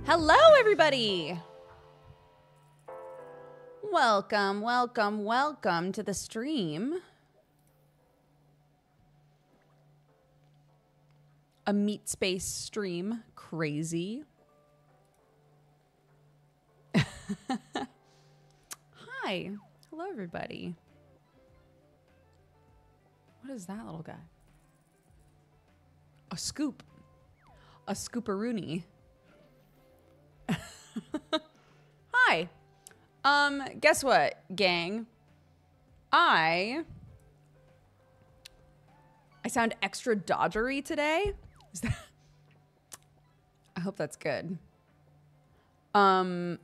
Hello, everybody. Welcome, welcome, welcome to the stream. A meat space stream. Crazy. Hi. Hello, everybody. What is that little guy? A scoop. A scooperoonie. Hi. Guess what, gang? I sound extra dodgery today. I hope that's good. I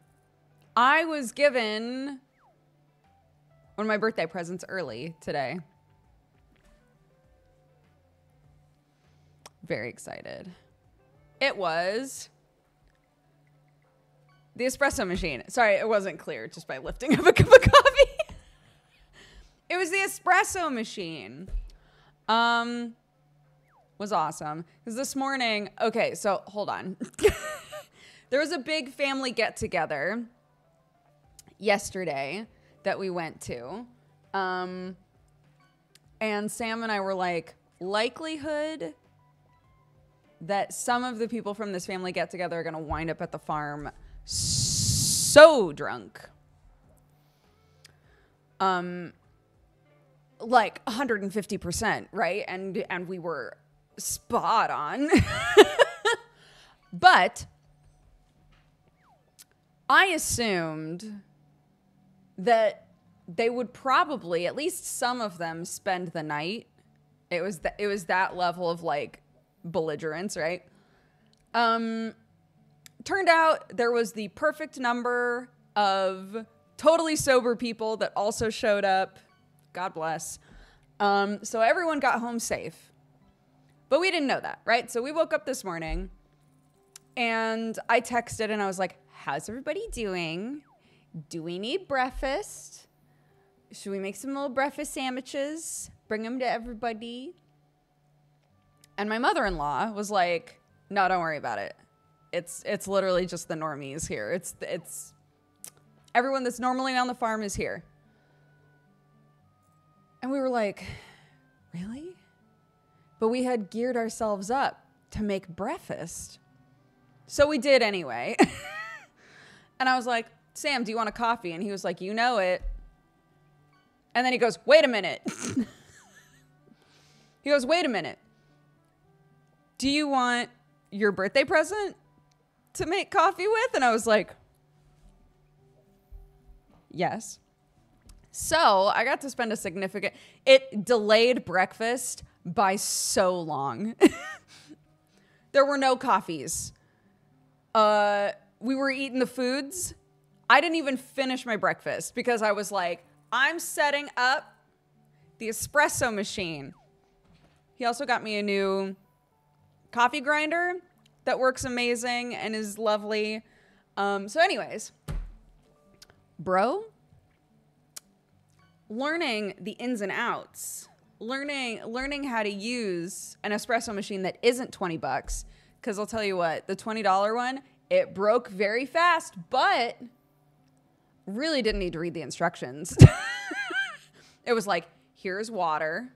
was given one of my birthday presents early today. Very excited. It was the espresso machine. Sorry, it wasn't clear just by lifting up a cup of coffee. It was the espresso machine. Was awesome. Because this morning, okay, so hold on. There was a big family get together yesterday that we went to. And Sam and I were like, likelihood that some of the people from this family get together are going to wind up at the farm so drunk. Like 150%, right? And we were spot on. But I assumed that they would probably, at least some of them, spend the night. It was that level of like belligerence, right? Turned out there was the perfect number of totally sober people that also showed up. God bless. So everyone got home safe. But we didn't know that, right? So we woke up this morning and I texted and I was like, how's everybody doing? Do we need breakfast? Should we make some little breakfast sandwiches? Bring them to everybody? And my mother-in-law was like, no, don't worry about it. It's literally just the normies here. It's everyone that's normally on the farm is here. And we were like, really? But we had geared ourselves up to make breakfast. So we did anyway. And I was like, Sam, do you want a coffee? And he was like, you know it. And then he goes, wait a minute. He goes, wait a minute. Do you want your birthday present to make coffee with? And I was like, yes. So I got to spend it delayed breakfast by so long. There were no coffees. We were eating the foods. I didn't even finish my breakfast because I was like, I'm setting up the espresso machine. He also got me a new coffee grinder that works amazing and is lovely. So anyways, bro, learning the ins and outs, learning how to use an espresso machine that isn't $20, because I'll tell you what, the $20 one, it broke very fast, but really didn't need to read the instructions. It was like, here's water,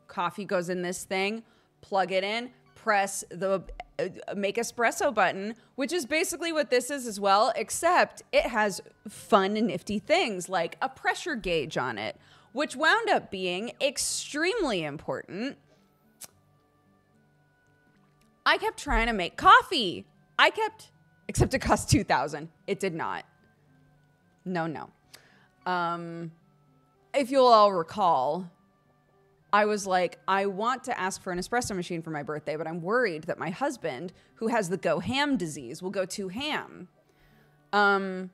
coffee goes in this thing, plug it in, press the make espresso button, which is basically what this is as well, except it has fun and nifty things like a pressure gauge on it, which wound up being extremely important. I kept trying to make coffee. Except it cost $2,000. It did not. No. If you'll all recall, I was like, I want to ask for an espresso machine for my birthday, but I'm worried that my husband, who has the go ham disease, will go too ham and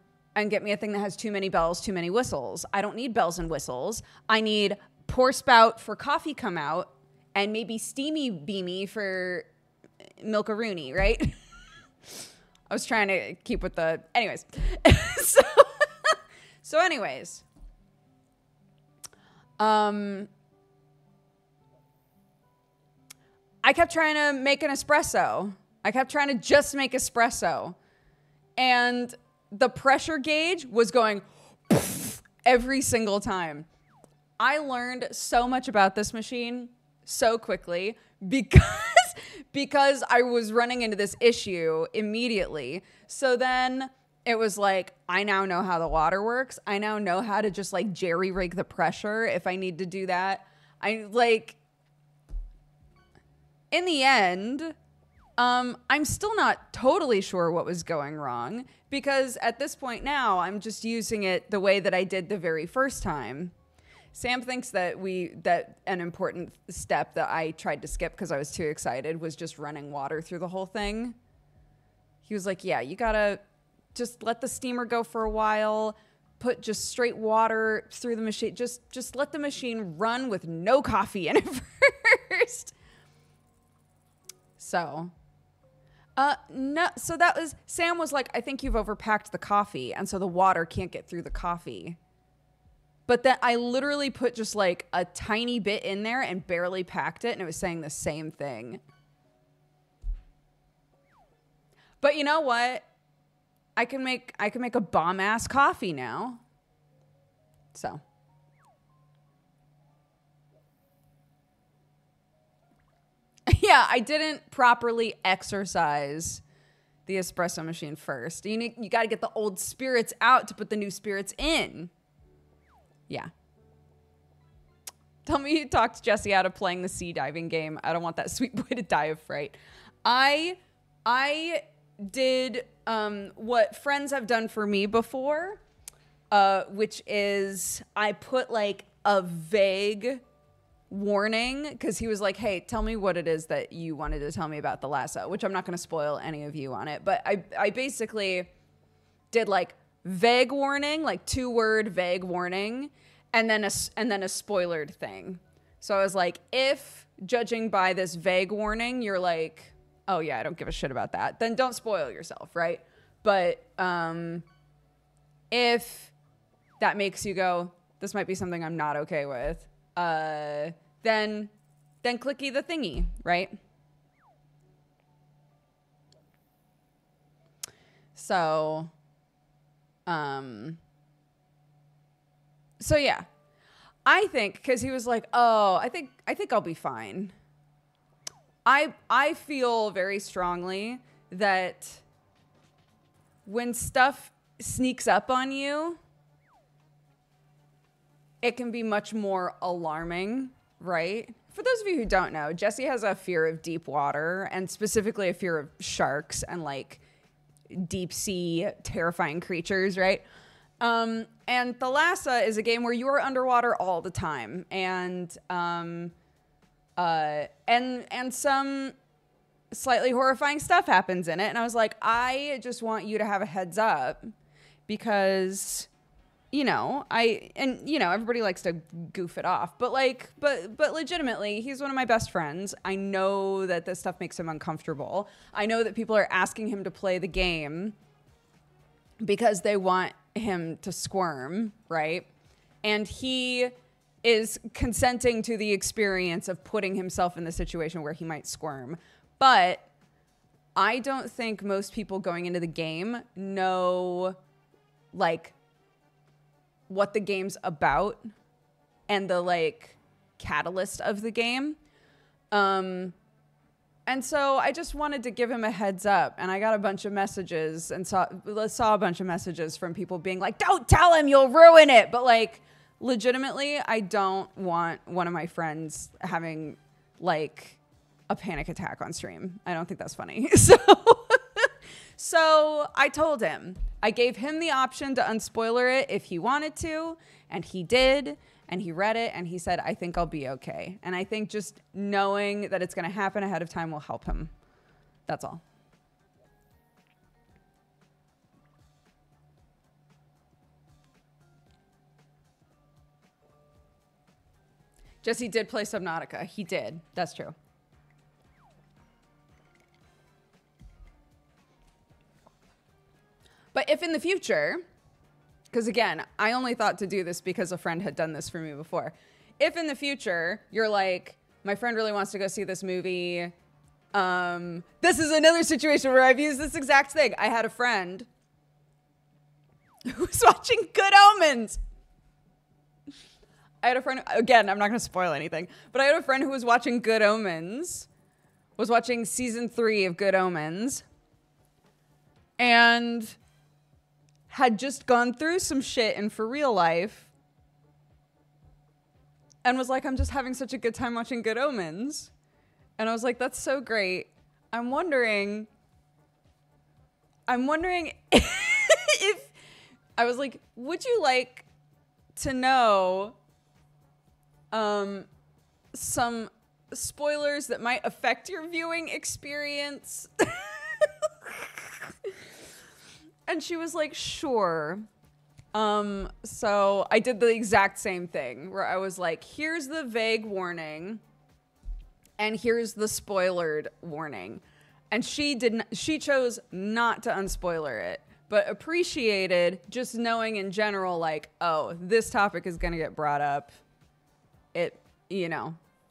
get me a thing that has too many bells, too many whistles. I don't need bells and whistles. I need pour spout for coffee come out and maybe steamy beamy for milkaroonie, right? I was trying to keep with the... Anyways. So anyways. I kept trying to make an espresso I kept trying to just make espresso. And the pressure gauge was going every single time. I learned so much about this machine so quickly because I was running into this issue immediately. So then it was like, I now know how the water works. I now know how to just like jerry rig the pressure if I need to do that. In the end, I'm still not totally sure what was going wrong because at this point now I'm just using it the way that I did the very first time. Sam thinks that an important step that I tried to skip because I was too excited was just running water through the whole thing. He was like, yeah, you gotta just let the steamer go for a while, put just straight water through the machine. Just let the machine run with no coffee in it first. So, no. So Sam was like, I think you've overpacked the coffee. And so the water can't get through the coffee. But then I literally put just like a tiny bit in there and barely packed it. And it was saying the same thing. But you know what? I can make a bomb ass coffee now. So. Yeah, I didn't properly exercise the espresso machine first. You got to get the old spirits out to put the new spirits in. Yeah. Tell me you talked Jesse out of playing the sea diving game. I don't want that sweet boy to die of fright. I did what friends have done for me before, which is I put like a vague warning because he was like, hey, tell me what it is that you wanted to tell me about the lasso, which I'm not going to spoil any of you on it. But I basically did like vague warning, like 2-word vague warning, and then a spoilered thing. So I was like, if judging by this vague warning, you're like, oh yeah, I don't give a shit about that, then don't spoil yourself, right? But if that makes you go, this might be something I'm not okay with, then clicky the thingy, right? So, so yeah, I think, because he was like, oh, I think I'll be fine. I feel very strongly that when stuff sneaks up on you, it can be much more alarming, right? For those of you who don't know, Jesse has a fear of deep water and specifically a fear of sharks and like deep sea terrifying creaturs, right? And Thalassa is a game where you are underwater all the time, and some slightly horrifying stuff happens in it. And I was like, I just want you to have a heads up because, everybody likes to goof it off, but legitimately, he's one of my best friends. I know that this stuff makes him uncomfortable. I know that people are asking him to play the game because they want him to squirm, right? And he is consenting to the experience of putting himself in the situation where he might squirm. But I don't think most people going into the game know, like, what the game's about and the, like, catalyst of the game. And so I just wanted to give him a heads up, and I got a bunch of messages and saw a bunch of messages from people being like, don't tell him, you'll ruin it. But like, legitimately, I don't want one of my friends having like a panic attack on stream. I don't think that's funny. So I told him, I gave him the option to unspoiler it if he wanted to, and he did. And he read it, and he said, I think I'll be okay. And I think just knowing that it's going to happen ahead of time will help him. That's all. Jesse did play Subnautica. He did. That's true. But if in the future... Because again, I only thought to do this because a friend had done this for me before. If in the future you're like, my friend really wants to go see this movie, This is another situation where I've used this exact thing. I had a friend who was watching Good Omens. I had a friend, again, I'm not going to spoil anything, but I had a friend who was watching Good Omens, was watching season 3 of Good Omens, and had just gone through some shit in for real life, and was like, I'm just having such a good time watching Good Omens. And I was like, that's so great. I'm wondering if, I was like, would you like to know some spoilers that might affect your viewing experience? And she was like, sure. So I did the exact same thing where I was like, here's the vague warning and here's the spoilered warning. And she chose not to unspoiler it, but appreciated just knowing in general, like, oh, this topic is going to get brought up.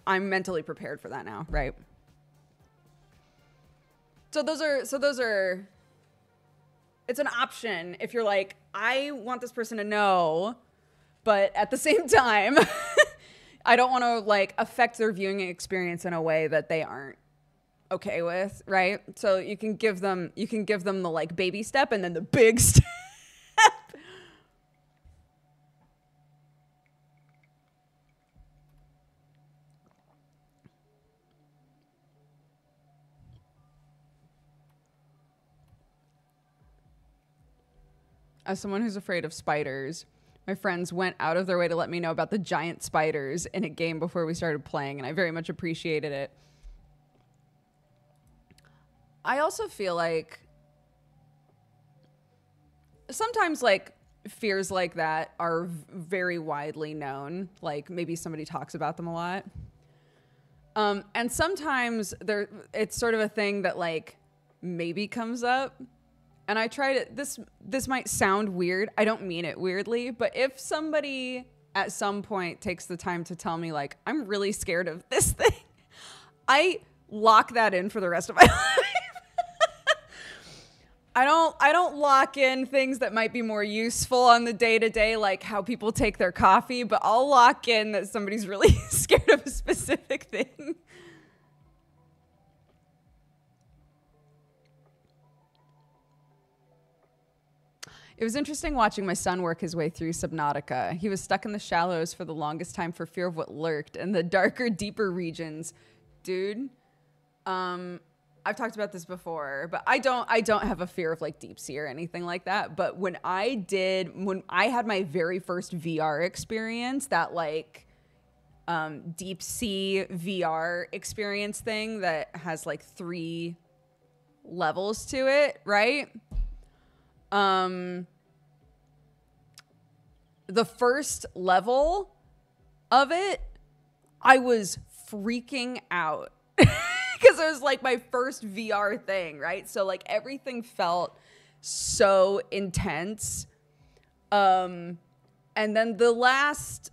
I'm mentally prepared for that now, right? So those are, it's an option if you're like, I want this person to know, but at the same time, I don't want to like affect their viewing experience in a way that they aren't okay with, right? So you can give them the like baby step and then the big step. As someone who's afraid of spiders, my friends went out of their way to let me know about the giant spiders in a game before we started playing, and I very much appreciated it. I also feel like sometimes like fears like that are very widely known. Like maybe somebody talks about them a lot. And sometimes it's sort of a thing that like maybe comes up. And I try to, this might sound weird. I don't mean it weirdly, but if somebody at some point takes the time to tell me like, I'm really scared of this thing, I lock that in for the rest of my life. I don't lock in things that might be more useful on the day-to-day, like how people take their coffee, but I'll lock in that somebody's really scared of a specific thing. It was interesting watching my son work his way through Subnautica. He was stuck in the shallows for the longest time for fear of what lurked in the darker, deeper regions. Dude, I've talked about this before, but I don't have a fear of like deep sea or anything like that. But when I had my very first VR experience, that like deep sea VR experience thing that has like 3 levels to it, right? The first level of it, I was freaking out because it was like my first VR thing, right? So like everything felt so intense. And then the last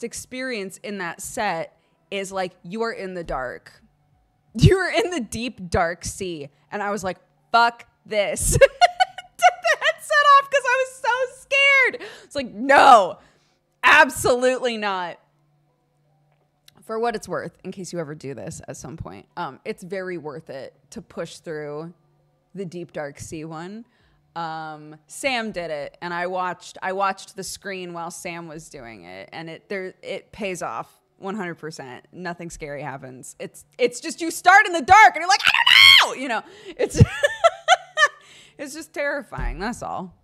experience in that set is like, you are in the dark. You are in the deep, dark sea. And I was like, fuck this. Took the headset off because I was so scared. It's like, no, absolutely not. For what it's worth, in case you ever do this at some point, it's very worth it to push through the deep, dark sea one. Sam did it, and I watched the screen while Sam was doing it, and it pays off 100%. Nothing scary happens. It's just you start in the dark, and you're like, I don't know, you know. It's it's just terrifying. That's all.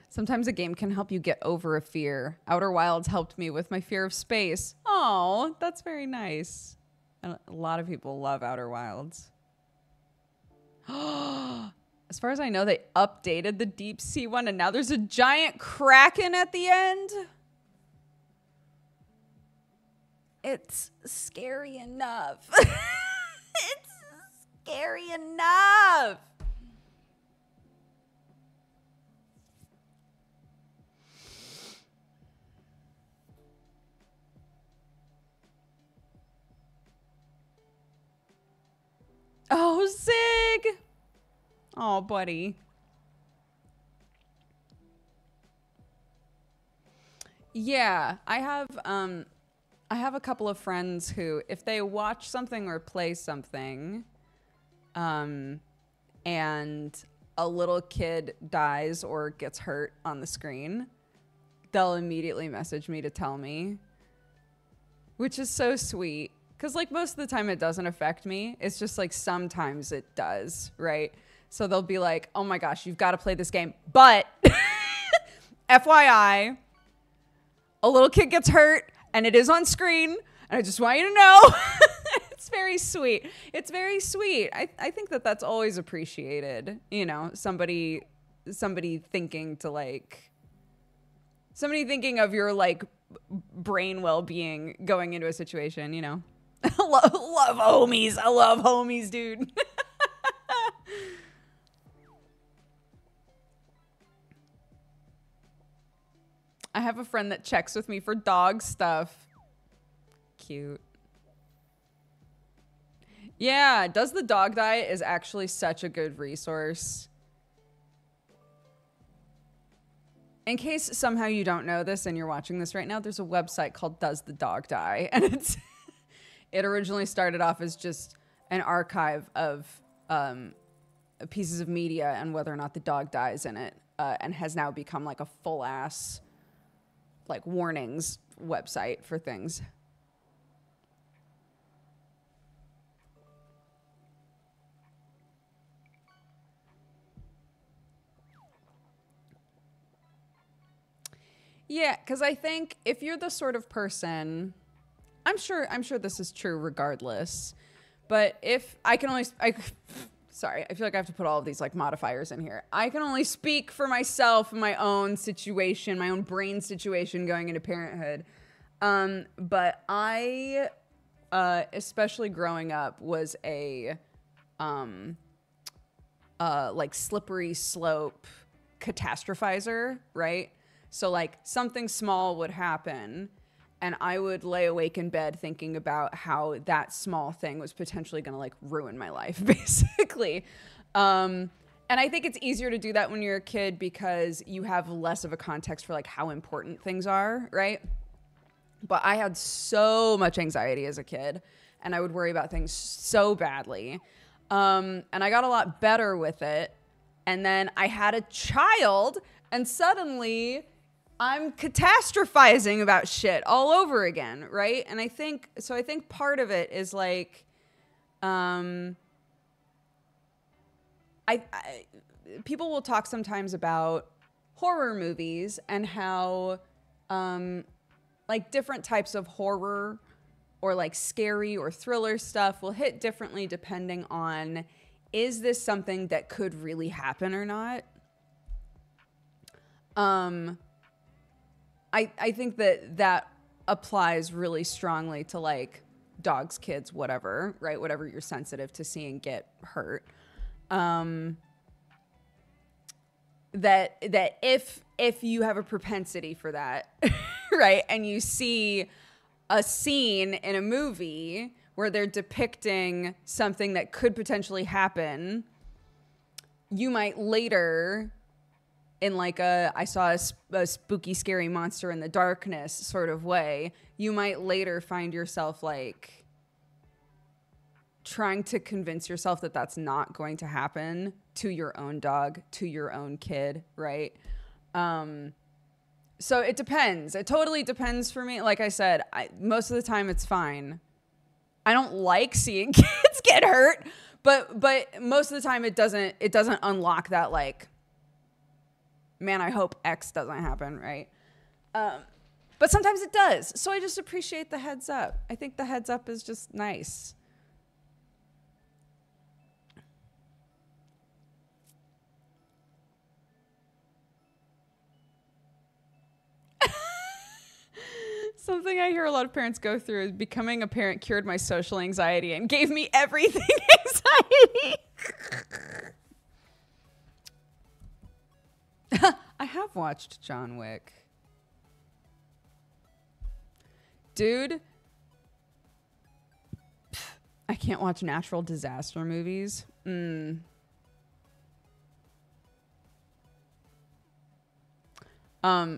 Sometimes a game can help you get over a fear. Outer Wilds helped me with my fear of space. Oh, that's very nice. And a lot of people love Outer Wilds. As far as I know, they updated the deep sea one, and now there's a giant kraken at the end. It's scary enough. It's scary enough. Oh, Zig. Oh, buddy. Yeah, I have a couple of friends who, if they watch something or play something, and a little kid dies or gets hurt on the screen, they'll immediately message me to tell me, which is so sweet. Because, like, most of the time it doesn't affect me. It's just, like, sometimes it does, right? So they'll be like, oh, my gosh, you've got to play this game. But, FYI, a little kid gets hurt, and it is on screen, and I just want you to know. It's very sweet. It's very sweet. I think that that's always appreciated. You know, somebody thinking to, like, somebody thinking of your, like, brain well-being going into a situation, you know. love homies. I love homies, dude. I have a friend that checks with me for dog stuff. Cute. Yeah, Does the Dog Die is actually such a good resource. In case somehow you don't know this and you're watching this right now, there's a website called Does the Dog Die? And it originally started off as just an archive of pieces of media and whether or not the dog dies in it, and has now become like a full-ass, like, warnings website for things. Yeah, because I think if you're the sort of person, I'm sure this is true regardless, but if I can only, sorry, I feel like I have to put all of these, like, modifiers in here. I can only speak for myself and my own situation, my own brain situation going into parenthood. But I, especially growing up, was a, like, slippery slope catastrophizer, right? So, like, something small would happen, and I would lay awake in bed thinking about how that small thing was potentially going to, like, ruin my life, basically. And I think it's easier to do that when you're a kid because you have less of a context for, like, how important things are, right? But I had so much anxiety as a kid, and I would worry about things so badly. And I got a lot better with it. And then I had a child, and suddenly I'm catastrophizing about shit all over again, right? And I think part of it is, like, people will talk sometimes about horror movies and how, like, different types of horror or, like, scary or thriller stuff will hit differently depending on, is this something that could really happen or not? I think that applies really strongly to, like, dogs, kids, whatever, right? Whatever you're sensitive to seeing get hurt. That if you have a propensity for that, right? And you see a scene in a movie where they're depicting something that could potentially happen, you might later, in, like, I saw a spooky, scary monster in the darkness sort of way, you might later find yourself, like, trying to convince yourself that that's not going to happen to your own dog, to your own kid, right? So it depends. It totally depends for me. Like I said, most of the time it's fine. I don't like seeing kids get hurt, but most of the time it doesn't unlock that, like, man, I hope X doesn't happen, right? But sometimes it does. So I just appreciate the heads up. I think the heads up is just nice. Something I hear a lot of parents go through is becoming a parent cured my social anxiety and gave me everything anxiety. I have watched John Wick. Dude, I can't watch natural disaster movies.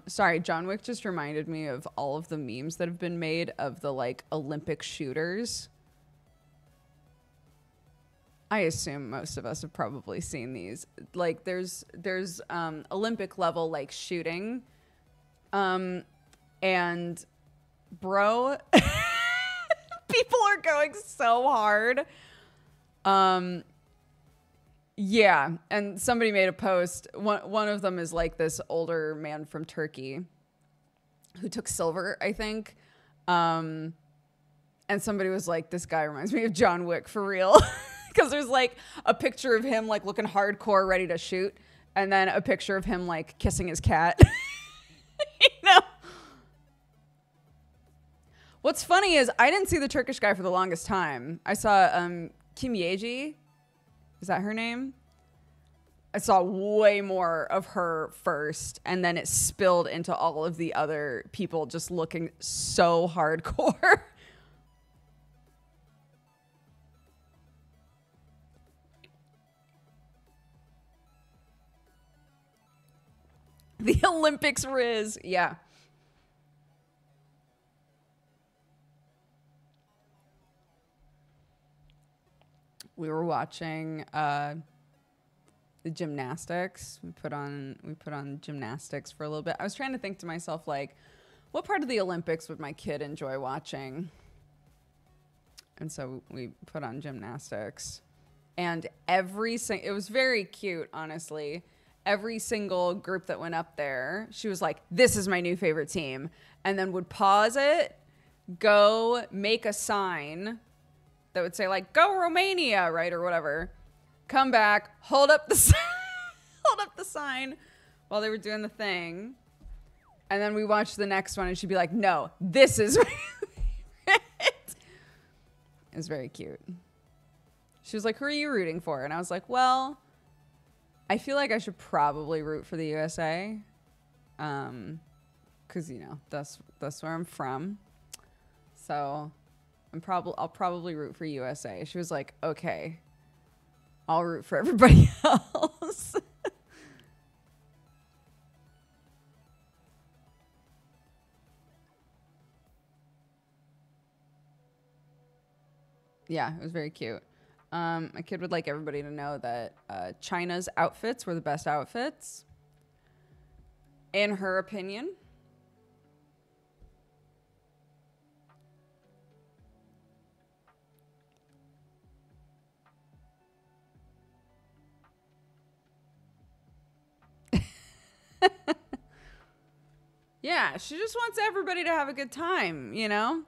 Sorry, John Wick just reminded me of all of the memes that have been made of the like Olympic shooters. I assume most of us have probably seen these. Like there's Olympic level like shooting. And bro, people are going so hard. Yeah, and somebody made a post. One of them is like this older man from Turkey who took silver, I think. And somebody was like, this guy reminds me of John Wick for real. Because there's like a picture of him like looking hardcore, ready to shoot. And then a picture of him like kissing his cat. You know? What's funny is I didn't see the Turkish guy for the longest time. I saw Kim Yeji. Is that her name? I saw way more of her first, and then it spilled into all of the other people just looking so hardcore. The Olympics Riz. Yeah. We were watching the gymnastics. We put on gymnastics for a little bit. I was trying to think to myself, like, what part of the Olympics would my kid enjoy watching? And so we put on gymnastics. And it was very cute, honestly. Every single group that went up there, she was like, this is my new favorite team. And then would pause it, go make a sign that would say like, go Romania, right? Or whatever. Come back, hold up the sign while they were doing the thing. And then we watched the next one and she'd be like, no, this is my favorite. It was very cute. She was like, who are you rooting for? And I was like, well, I feel like I should probably root for the USA. Cause you know, that's where I'm from. So I'll probably root for USA. She was like, okay, I'll root for everybody else. Yeah, it was very cute. My kid would like everybody to know that China's outfits were the best outfits, in her opinion. Yeah, she just wants everybody to have a good time, you know?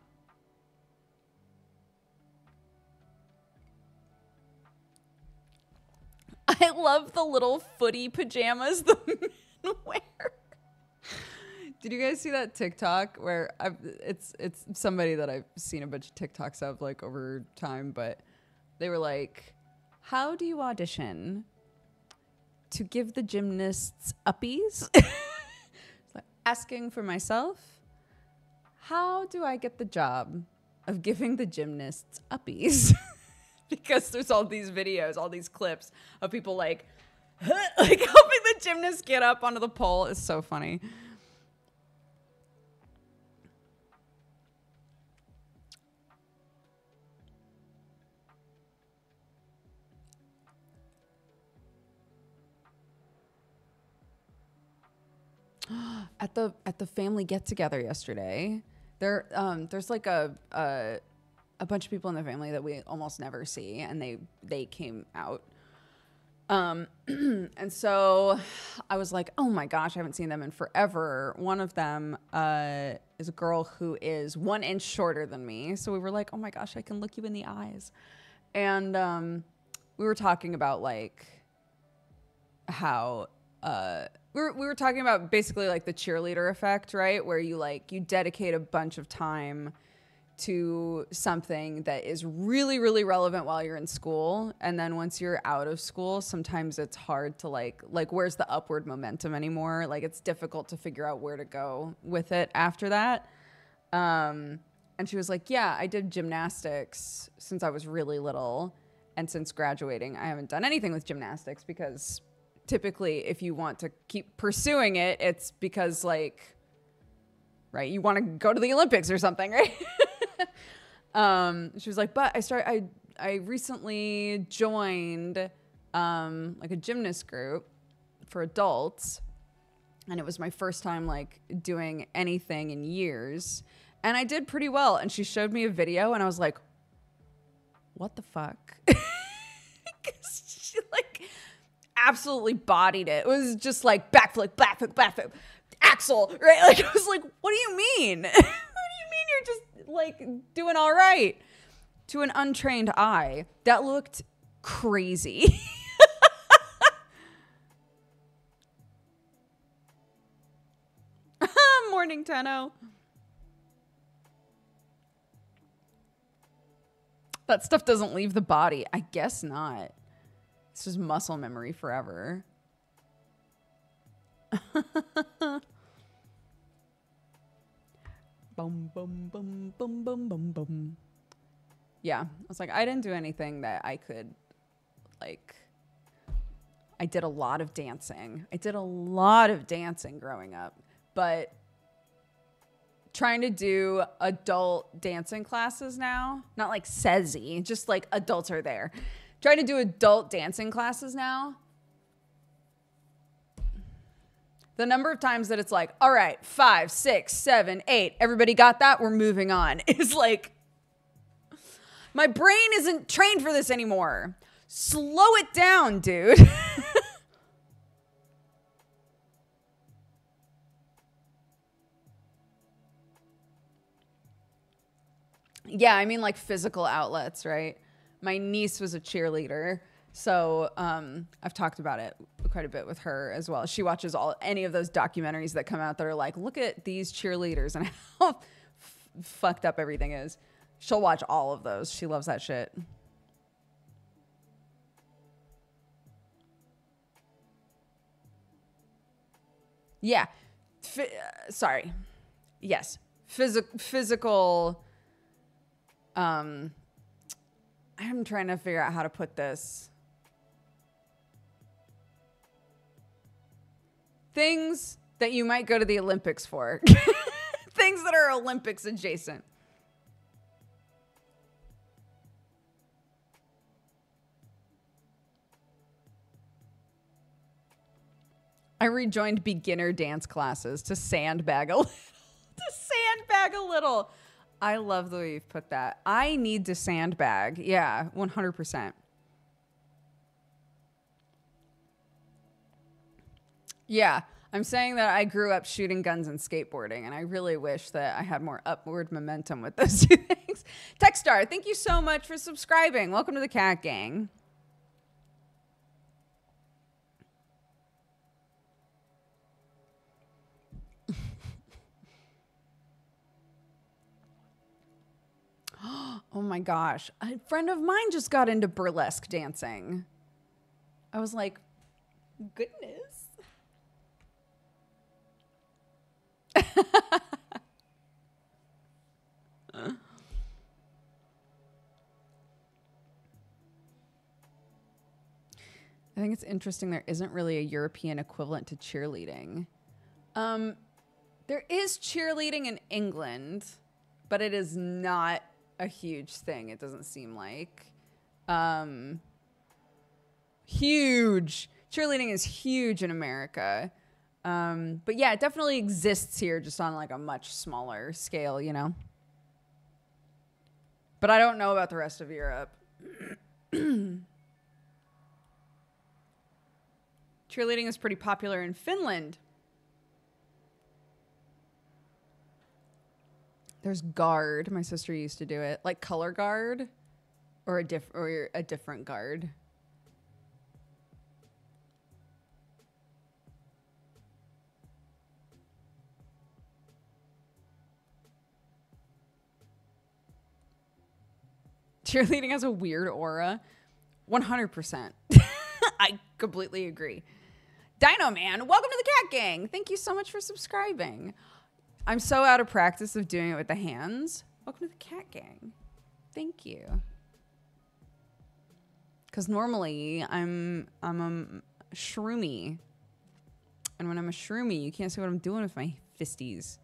I love the little footy pajamas the men wear. Did you guys see that TikTok where it's somebody that I've seen a bunch of TikToks of like over time, but they were like, how do you audition to give the gymnasts uppies? Like asking for myself, how do I get the job of giving the gymnasts uppies? Because there's all these videos, all these clips of people like helping the gymnast get up onto the pole. It's so funny. At the family get together yesterday, there's like a bunch of people in the family that we almost never see, and they came out. And so I was like, oh my gosh, I haven't seen them in forever. One of them is a girl who is 1 inch shorter than me. So we were like, oh my gosh, I can look you in the eyes. And we were talking about like how we were talking about basically like the cheerleader effect, right? Where you dedicate a bunch of time to something that is really, really relevant while you're in school. And then once you're out of school, sometimes it's hard to like where's the upward momentum anymore? Like it's difficult to figure out where to go with it after that. And she was like, yeah, I did gymnastics since I was really little. And since graduating, I haven't done anything with gymnastics because typically if you want to keep pursuing it, it's because like, right, you want to go to the Olympics or something, right? She was like, but I recently joined like a gymnast group for adults. And it was my first time like doing anything in years. And I did pretty well. And she showed me a video and I was like, what the fuck? She like absolutely bodied it. It was just like backflip, axle, right? Like I was like, what do you mean? What do you mean you're just like doing all right? To an untrained eye, that looked crazy. Morning, Tenno. That stuff doesn't leave the body. I guess not. It's just muscle memory forever. Boom, boom, boom, boom, boom, boom, boom. Yeah, I was like, I didn't do anything that I could, like, I did a lot of dancing. I did a lot of dancing growing up, but trying to do adult dancing classes now, not like SEZY, just like adults are there. Trying to do adult dancing classes now. The number of times that it's like, all right, 5, 6, 7, 8, everybody got that? We're moving on. It's like, my brain isn't trained for this anymore. Slow it down, dude. Yeah, I mean like physical outlets, right? My niece was a cheerleader, so I've talked about it quite a bit with her as well. She watches any of those documentaries that come out that are like, look at these cheerleaders and how fucked up everything is. She'll watch all of those. She loves that shit. Yeah. Sorry. Yes. Physical. I'm trying to figure out how to put this. Things that you might go to the Olympics for. Things that are Olympics adjacent. I rejoined beginner dance classes to sandbag a little. I love the way you've put that. I need to sandbag. Yeah, 100%. Yeah, I'm saying that I grew up shooting guns and skateboarding, and I really wish that I had more upward momentum with those two things. Techstar, thank you so much for subscribing. Welcome to the Cat Gang. Oh my gosh. A friend of mine just got into burlesque dancing. I was like, goodness. I think it's interesting there isn't really a European equivalent to cheerleading. There is cheerleading in England, but it is not a huge thing. It doesn't seem like. Huge. Cheerleading is huge in America. But yeah, it definitely exists here just on like a much smaller scale, you know? But I don't know about the rest of Europe. Cheerleading is pretty popular in Finland. There's guard. My sister used to do it. Like color guard or a different guard. Cheerleading has a weird aura. 100%. I completely agree. Dino Man, welcome to the Cat Gang. Thank you so much for subscribing. I'm so out of practice of doing it with the hands. Welcome to the cat gang. Thank you. Because normally I'm a shroomy. And when I'm a shroomy, you can't see what I'm doing with my fisties.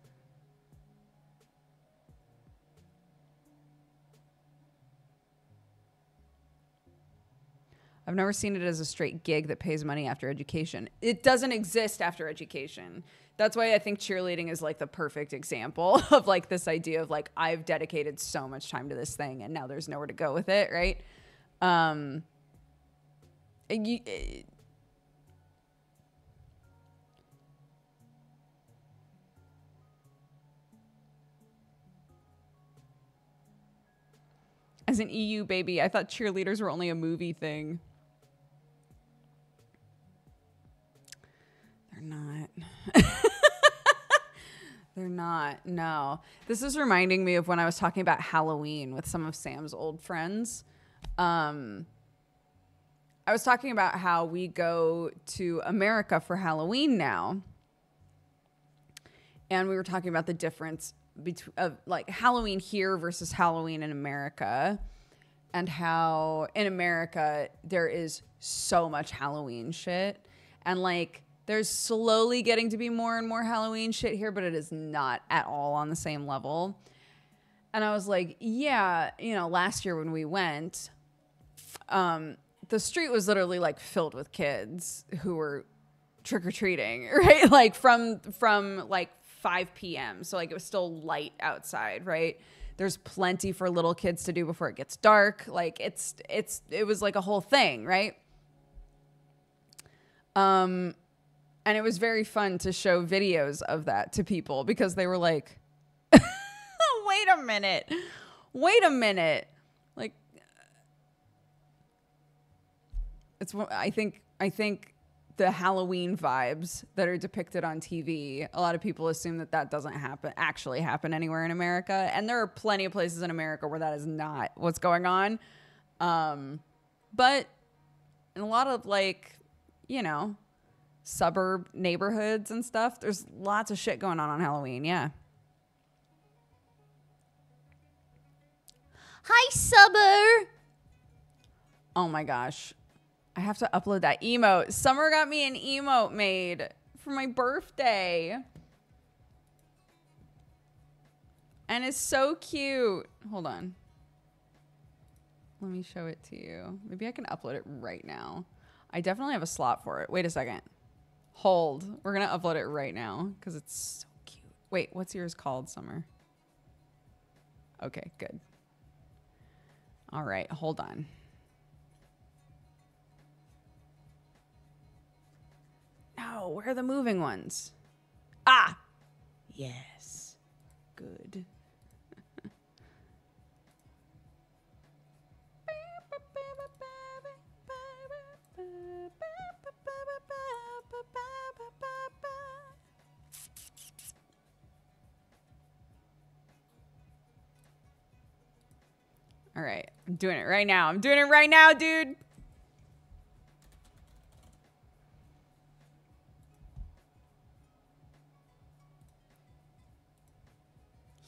I've never seen it as a straight gig that pays money after education. It doesn't exist after education. That's why I think cheerleading is like the perfect example of like this idea of like, I've dedicated so much time to this thing and now there's nowhere to go with it, right? As an EU baby, I thought cheerleaders were only a movie thing. They're not. They're not. No. This is reminding me of when I was talking about Halloween with some of Sam's old friends. I was talking about how we go to America for Halloween now. And we were talking about the difference between like Halloween here versus Halloween in America, and how in America there is so much Halloween shit, and like there's slowly getting to be more and more Halloween shit here, but it is not at all on the same level. And I was like, yeah, you know, last year when we went, the street was literally like filled with kids who were trick-or-treating, right? Like from like 5 p.m. So like it was still light outside, right? There's plenty for little kids to do before it gets dark. Like it was like a whole thing, right? And it was very fun to show videos of that to people because they were like, wait a minute. Like I think the Halloween vibes that are depicted on TV, a lot of people assume that doesn't actually happen anywhere in America. And there are plenty of places in America where that is not what's going on. But in a lot of like, you know, suburb neighborhoods and stuff, there's lots of shit going on Halloween. Yeah. Hi, Summer. Oh my gosh. I have to upload that emote. Summer got me an emote made for my birthday. And it's so cute. Hold on. Let me show it to you. Maybe I can upload it right now. I definitely have a slot for it. Wait a second. Hold. We're going to upload it right now because it's so cute. Wait, what's yours called, Summer? Okay, good. All right, hold on. No, where are the moving ones? Ah! Yes. Good. All right, I'm doing it right now. I'm doing it right now, dude.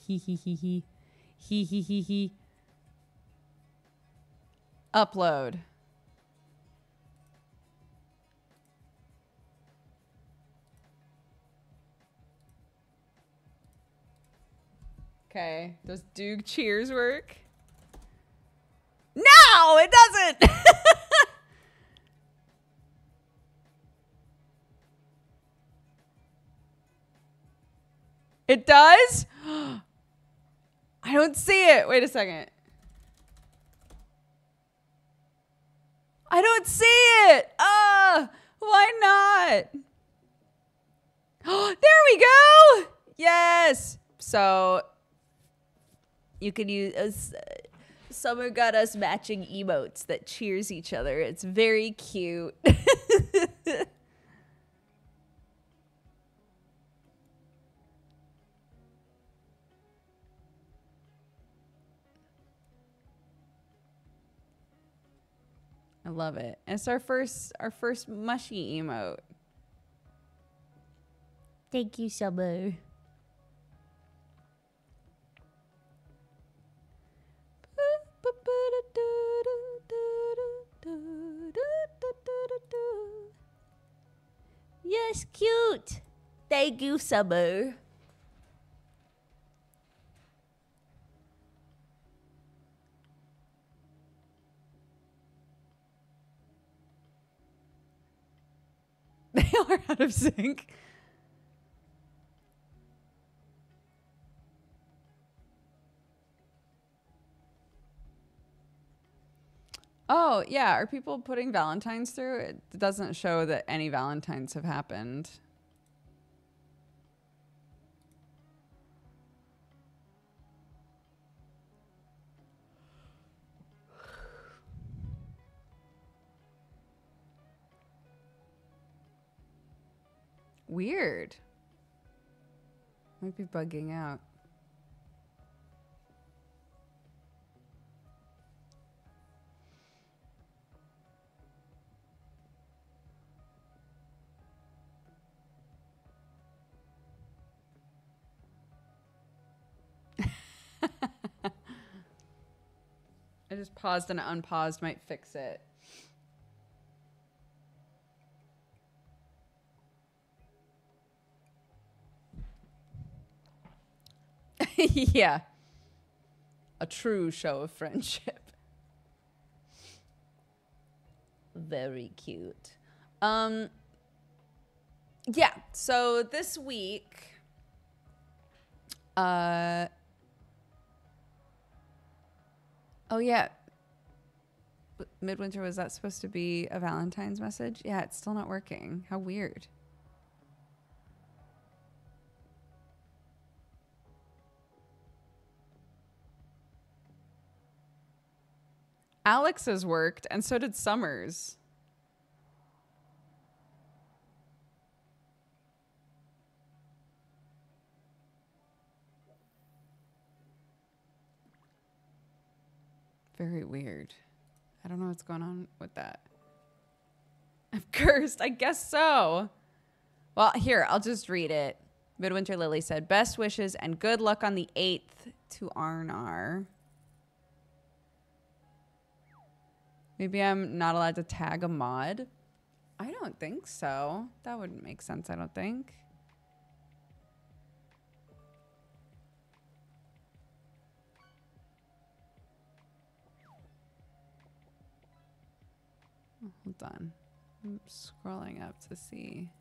He he he he. He he he he. Upload. Okay, does Doog cheers work? No, it doesn't. It does? I don't see it. Wait a second. I don't see it. Why not? There we go. Yes. So you could use Summer got us matching emotes that cheers each other. It's very cute. I love it. It's our first mushy emote. Thank you, Summer. Thank you, Summer. They are out of sync. Oh, yeah. Are people putting Valentine's through? It doesn't show that any Valentines have happened. Weird. Might be bugging out. I just paused and unpaused, might fix it. Yeah. A true show of friendship. Very cute. Yeah, so this week oh yeah. Midwinter, was that supposed to be a Valentine's message? Yeah, it's still not working. How weird. Alex's worked, and so did Summer's. Very weird. I don't know what's going on with that. I'm cursed. I guess so. Well, here, I'll just read it. Midwinter Lily said, best wishes and good luck on the 8th to Arnar. Maybe I'm not allowed to tag a mod. I don't think so. That wouldn't make sense, I don't think. Oh, hold on. I'm scrolling up to see.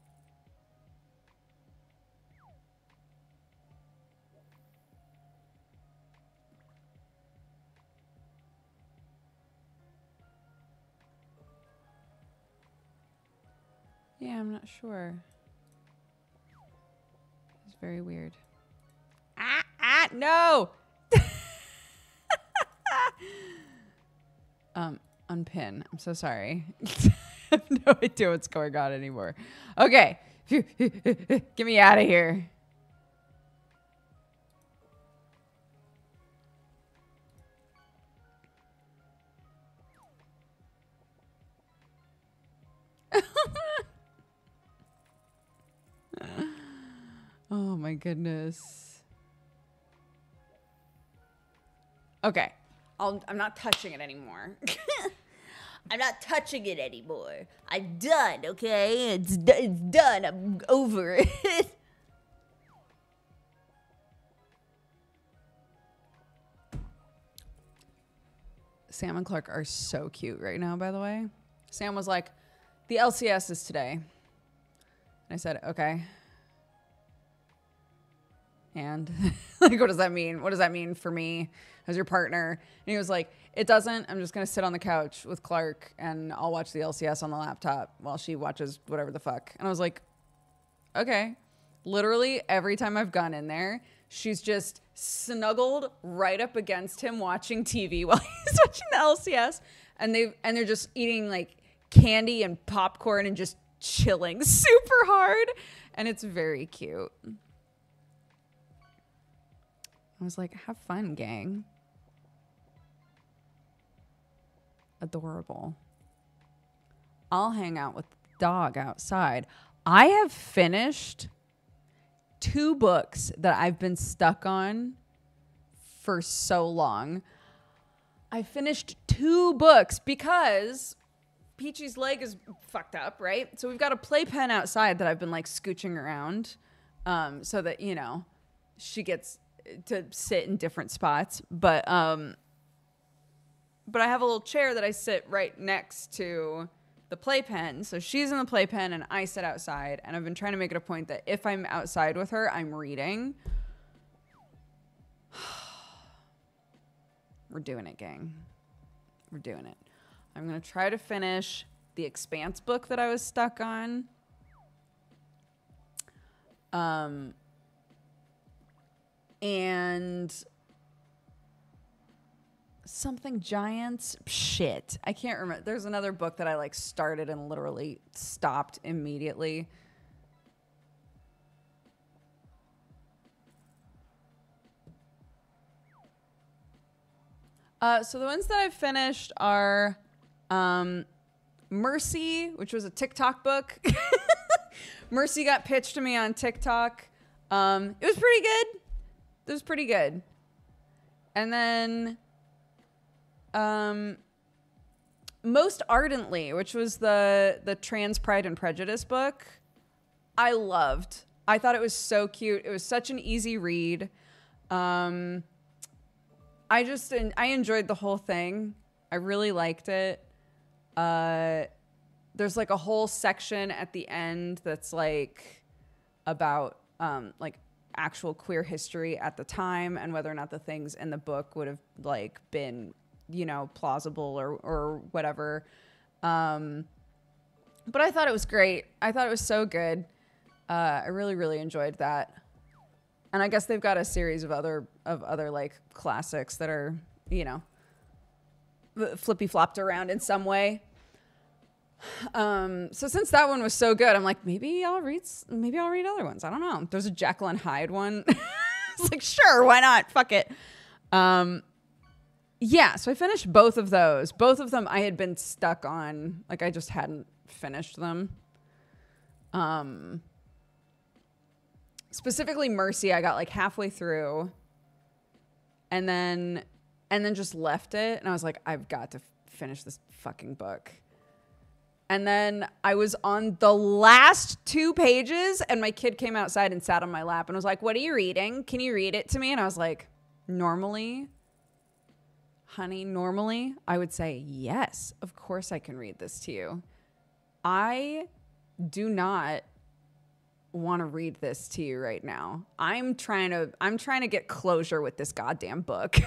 Yeah, I'm not sure. It's very weird. No! Unpin. I'm so sorry. I have no idea what's going on anymore. Okay. Get me out of here. Oh my goodness. Okay. I'm not touching it anymore. I'm not touching it anymore. I'm done, okay? It's done. I'm over it. Sam and Clark are so cute right now, by the way. Sam was like, the LCS is today. And I said, okay. And like, what does that mean? What does that mean for me as your partner? And he was like, it doesn't. I'm just going to sit on the couch with Clark and I'll watch the LCS on the laptop while she watches whatever the fuck. And I was like, okay. Literally every time I've gone in there, she's just snuggled right up against him watching TV while he's watching the LCS. And they're just eating like candy and popcorn and just chilling super hard. And it's very cute. I was like, have fun, gang. Adorable. I'll hang out with the dog outside. I have finished 2 books that I've been stuck on for so long. I finished 2 books because Peachy's leg is fucked up, right? So we've got a playpen outside that I've been like scooching around. so that, you know, she gets to sit in different spots. But I have a little chair that I sit right next to the playpen. So she's in the playpen and I sit outside. And I've been trying to make it a point that if I'm outside with her, I'm reading. We're doing it, gang. We're doing it. I'm going to try to finish the Expanse book that I was stuck on. And something giants. Shit. I can't remember. There's another book that I like started and literally stopped immediately. So the ones that I've finished are Mercy, which was a TikTok book. Mercy got pitched to me on TikTok. It was pretty good. It was pretty good. And then Most Ardently, which was the Trans Pride and Prejudice book, I loved. I thought it was so cute. It was such an easy read. I enjoyed the whole thing. I really liked it. There's like a whole section at the end that's like about like actual queer history at the time and whether or not the things in the book would have like been, you know, plausible or whatever. But I thought it was great. I thought it was so good. I really, really enjoyed that. And I guess they've got a series of other like classics that are, you know, flippy flopped around in some way. So since that one was so good, I'm like, maybe I'll read other ones. I don't know. There's a Jekyll and Hyde one. It's like, sure, why not? Fuck it. Yeah, so I finished both of those. Both of them I had been stuck on. Like, I just hadn't finished them. Specifically Mercy, I got like halfway through and then just left it. And I was like, I've got to finish this fucking book. And then I was on the last 2 pages and my kid came outside and sat on my lap and was like, what are you reading? Can you read it to me? And I was like, normally, I would say, yes, of course I can read this to you. I do not want to read this to you right now. I'm trying to get closure with this goddamn book.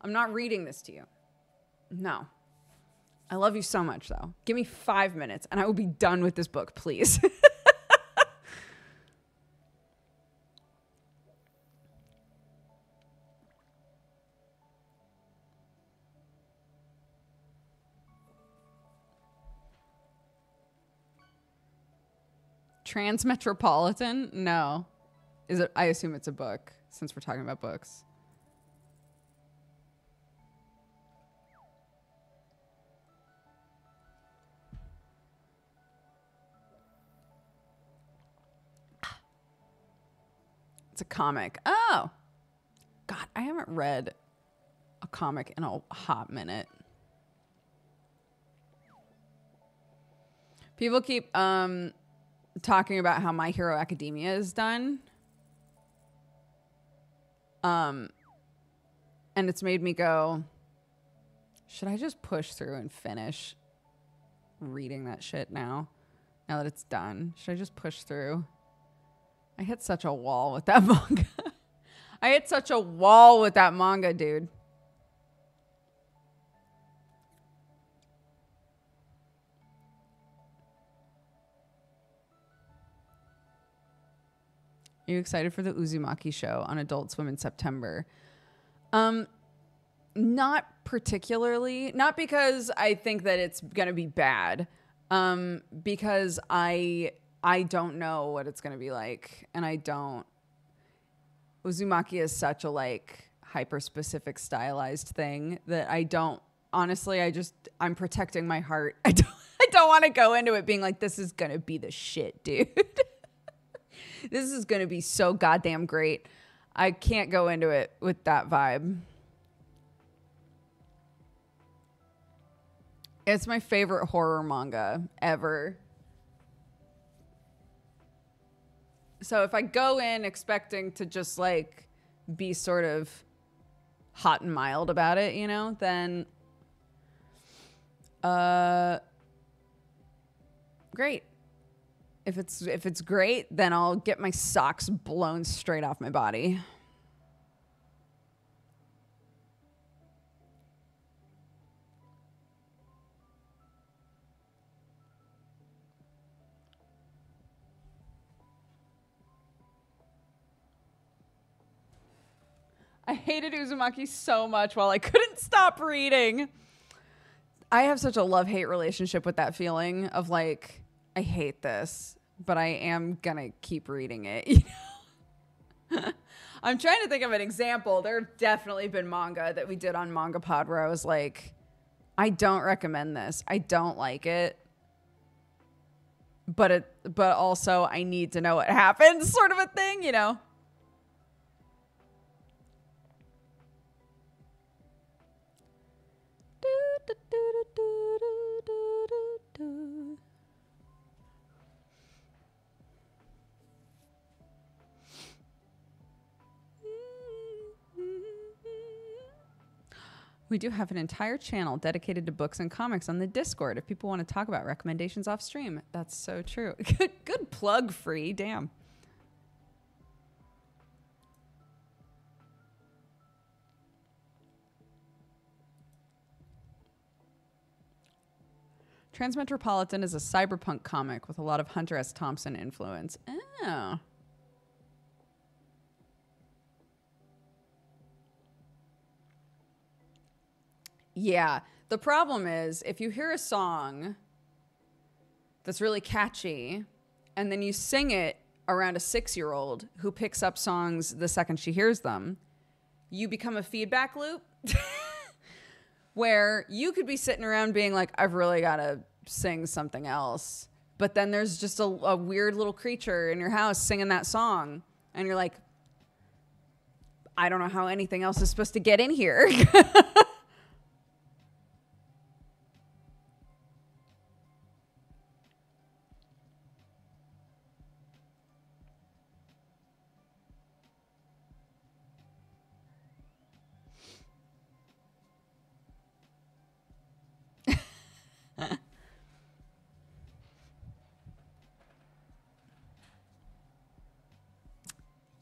I'm not reading this to you. No. I love you so much though. Give me 5 minutes and I will be done with this book, please. Transmetropolitan? No. Is it? I assume it's a book since we're talking about books. It's a comic. Oh. God, I haven't read a comic in a hot minute. People keep talking about how My Hero Academia is done. And it's made me go, should I just push through and finish reading that shit now that it's done? Should I just push through? I hit such a wall with that manga. I hit such a wall with that manga, dude. Are you excited for the Uzumaki show on Adult Swim in September? Not particularly. Not because I think that it's going to be bad. Because I don't know what it's going to be like. And Uzumaki is such a like hyper specific stylized thing that honestly, I'm protecting my heart. I don't want to go into it being like, this is going to be the shit, dude. This is going to be so goddamn great. I can't go into it with that vibe. It's my favorite horror manga ever. So if I go in expecting to just like be sort of hot and mild about it, you know, then great. If it's great, then I'll get my socks blown straight off my body. I hated Uzumaki so much while I couldn't stop reading. I have such a love-hate relationship with that feeling of like, I hate this, but I am gonna keep reading it. You know? I'm trying to think of an example. There have definitely been manga that we did on Manga Pod where I was like, I don't recommend this. I don't like it. But also I need to know what happens, sort of a thing, you know? We do have an entire channel dedicated to books and comics on the Discord if people want to talk about recommendations off stream. That's so true. Good plug, Free. Damn. Transmetropolitan is a cyberpunk comic with a lot of Hunter S. Thompson influence. Oh. Yeah. The problem is if you hear a song that's really catchy and then you sing it around a 6-year-old who picks up songs the second she hears them, you become a feedback loop where you could be sitting around being like, I've really got to sing something else. But then there's just a weird little creature in your house singing that song. And you're like, I don't know how anything else is supposed to get in here.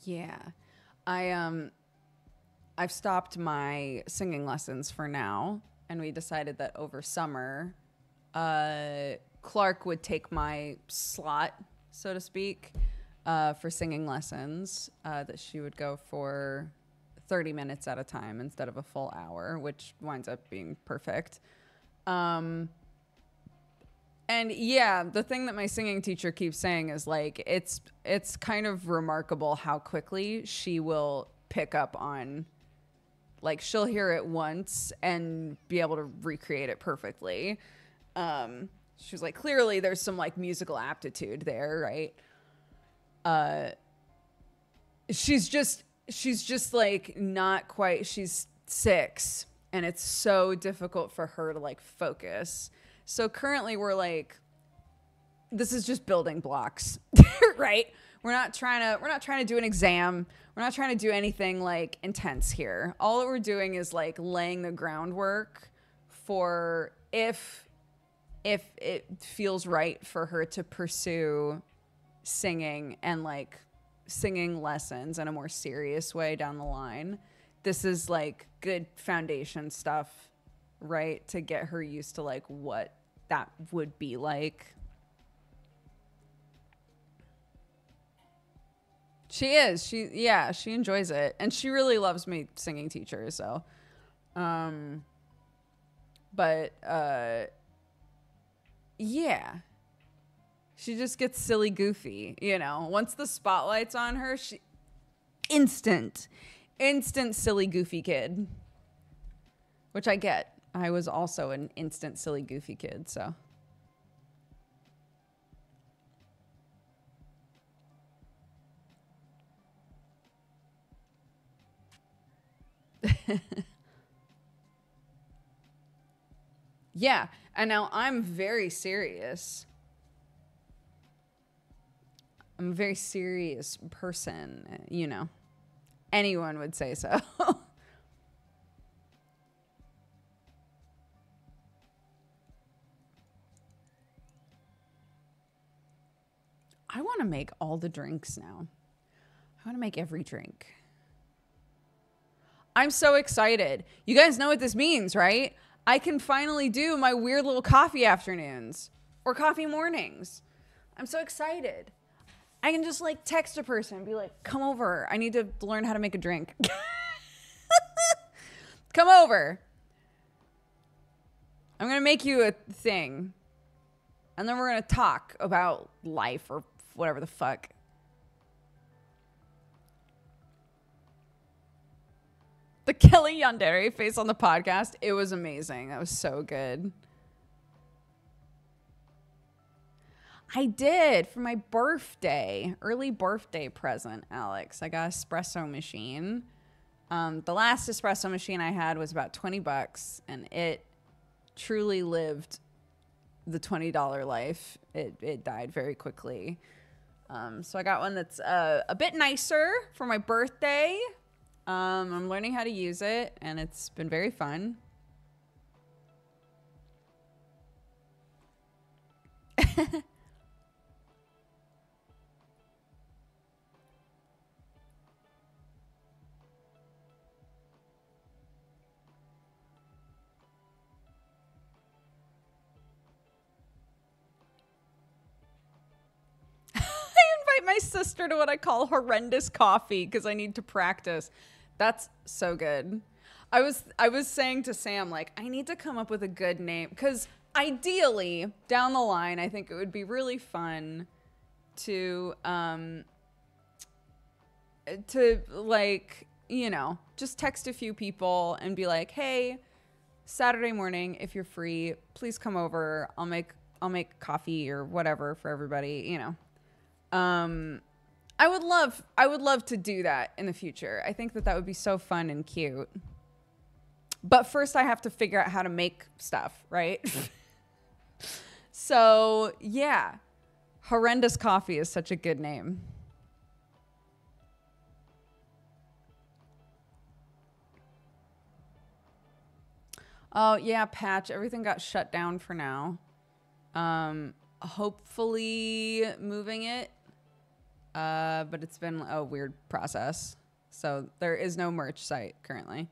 Yeah. I've stopped my singing lessons for now, and we decided that over summer, Clark would take my slot, so to speak, for singing lessons, that she would go for 30 minutes at a time instead of a full hour, which winds up being perfect. And yeah, the thing that my singing teacher keeps saying is like, it's kind of remarkable how quickly she will pick up on, like she'll hear it once and be able to recreate it perfectly. She was like, clearly there's some like musical aptitude there, right? She's just like not quite, she's 6 and it's so difficult for her to like focus. So currently we're like, this is just building blocks, right? We're not trying to do an exam. We're not trying to do anything like intense here. All that we're doing is like laying the groundwork for if it feels right for her to pursue singing and like singing lessons in a more serious way down the line. This is like good foundation stuff, right, to get her used to like what that would be like. She enjoys it, and she really loves my singing teacher. So, yeah, she just gets silly goofy, you know. Once the spotlight's on her, she instant silly goofy kid, which I get. I was also an instant silly goofy kid, so. Yeah, and now I'm very serious. I'm a very serious person, you know. Anyone would say so. I want to make all the drinks now. I want to make every drink. I'm so excited. You guys know what this means, right? I can finally do my weird little coffee afternoons or coffee mornings. I'm so excited. I can just like text a person and be like, come over. I need to learn how to make a drink. Come over. I'm going to make you a thing. And then we're going to talk about life or whatever the fuck. The Kelly Yandere face on the podcast, it was amazing. That was so good. I did for my birthday, early birthday present, Alex. I got an espresso machine. The last espresso machine I had was about $20, and it truly lived the $20 life. It died very quickly. So I got one that's a bit nicer for my birthday. I'm learning how to use it, and it's been very fun. My sister to what I call horrendous coffee because I need to practice. That's so good. I was saying to Sam, like, I need to come up with a good name because ideally down the line, I think it would be really fun to like, you know, just text a few people and be like, hey, Saturday morning, if you're free, please come over. I'll make coffee or whatever for everybody, you know. I would love to do that in the future. I think that would be so fun and cute. But first I have to figure out how to make stuff, right? So, yeah. Horrendous Coffee is such a good name. Oh, yeah, Patch. Everything got shut down for now. Hopefully moving it. But it's been a weird process. So there is no merch site currently.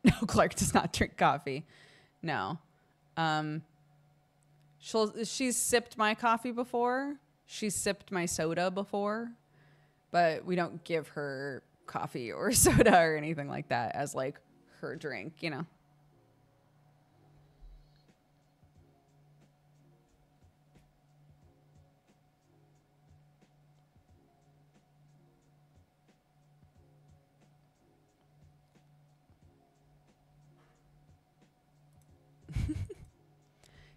No, Clark does not drink coffee. No. She's sipped my coffee before. She's sipped my soda before. But we don't give her coffee or soda or anything like that as like her drink, you know.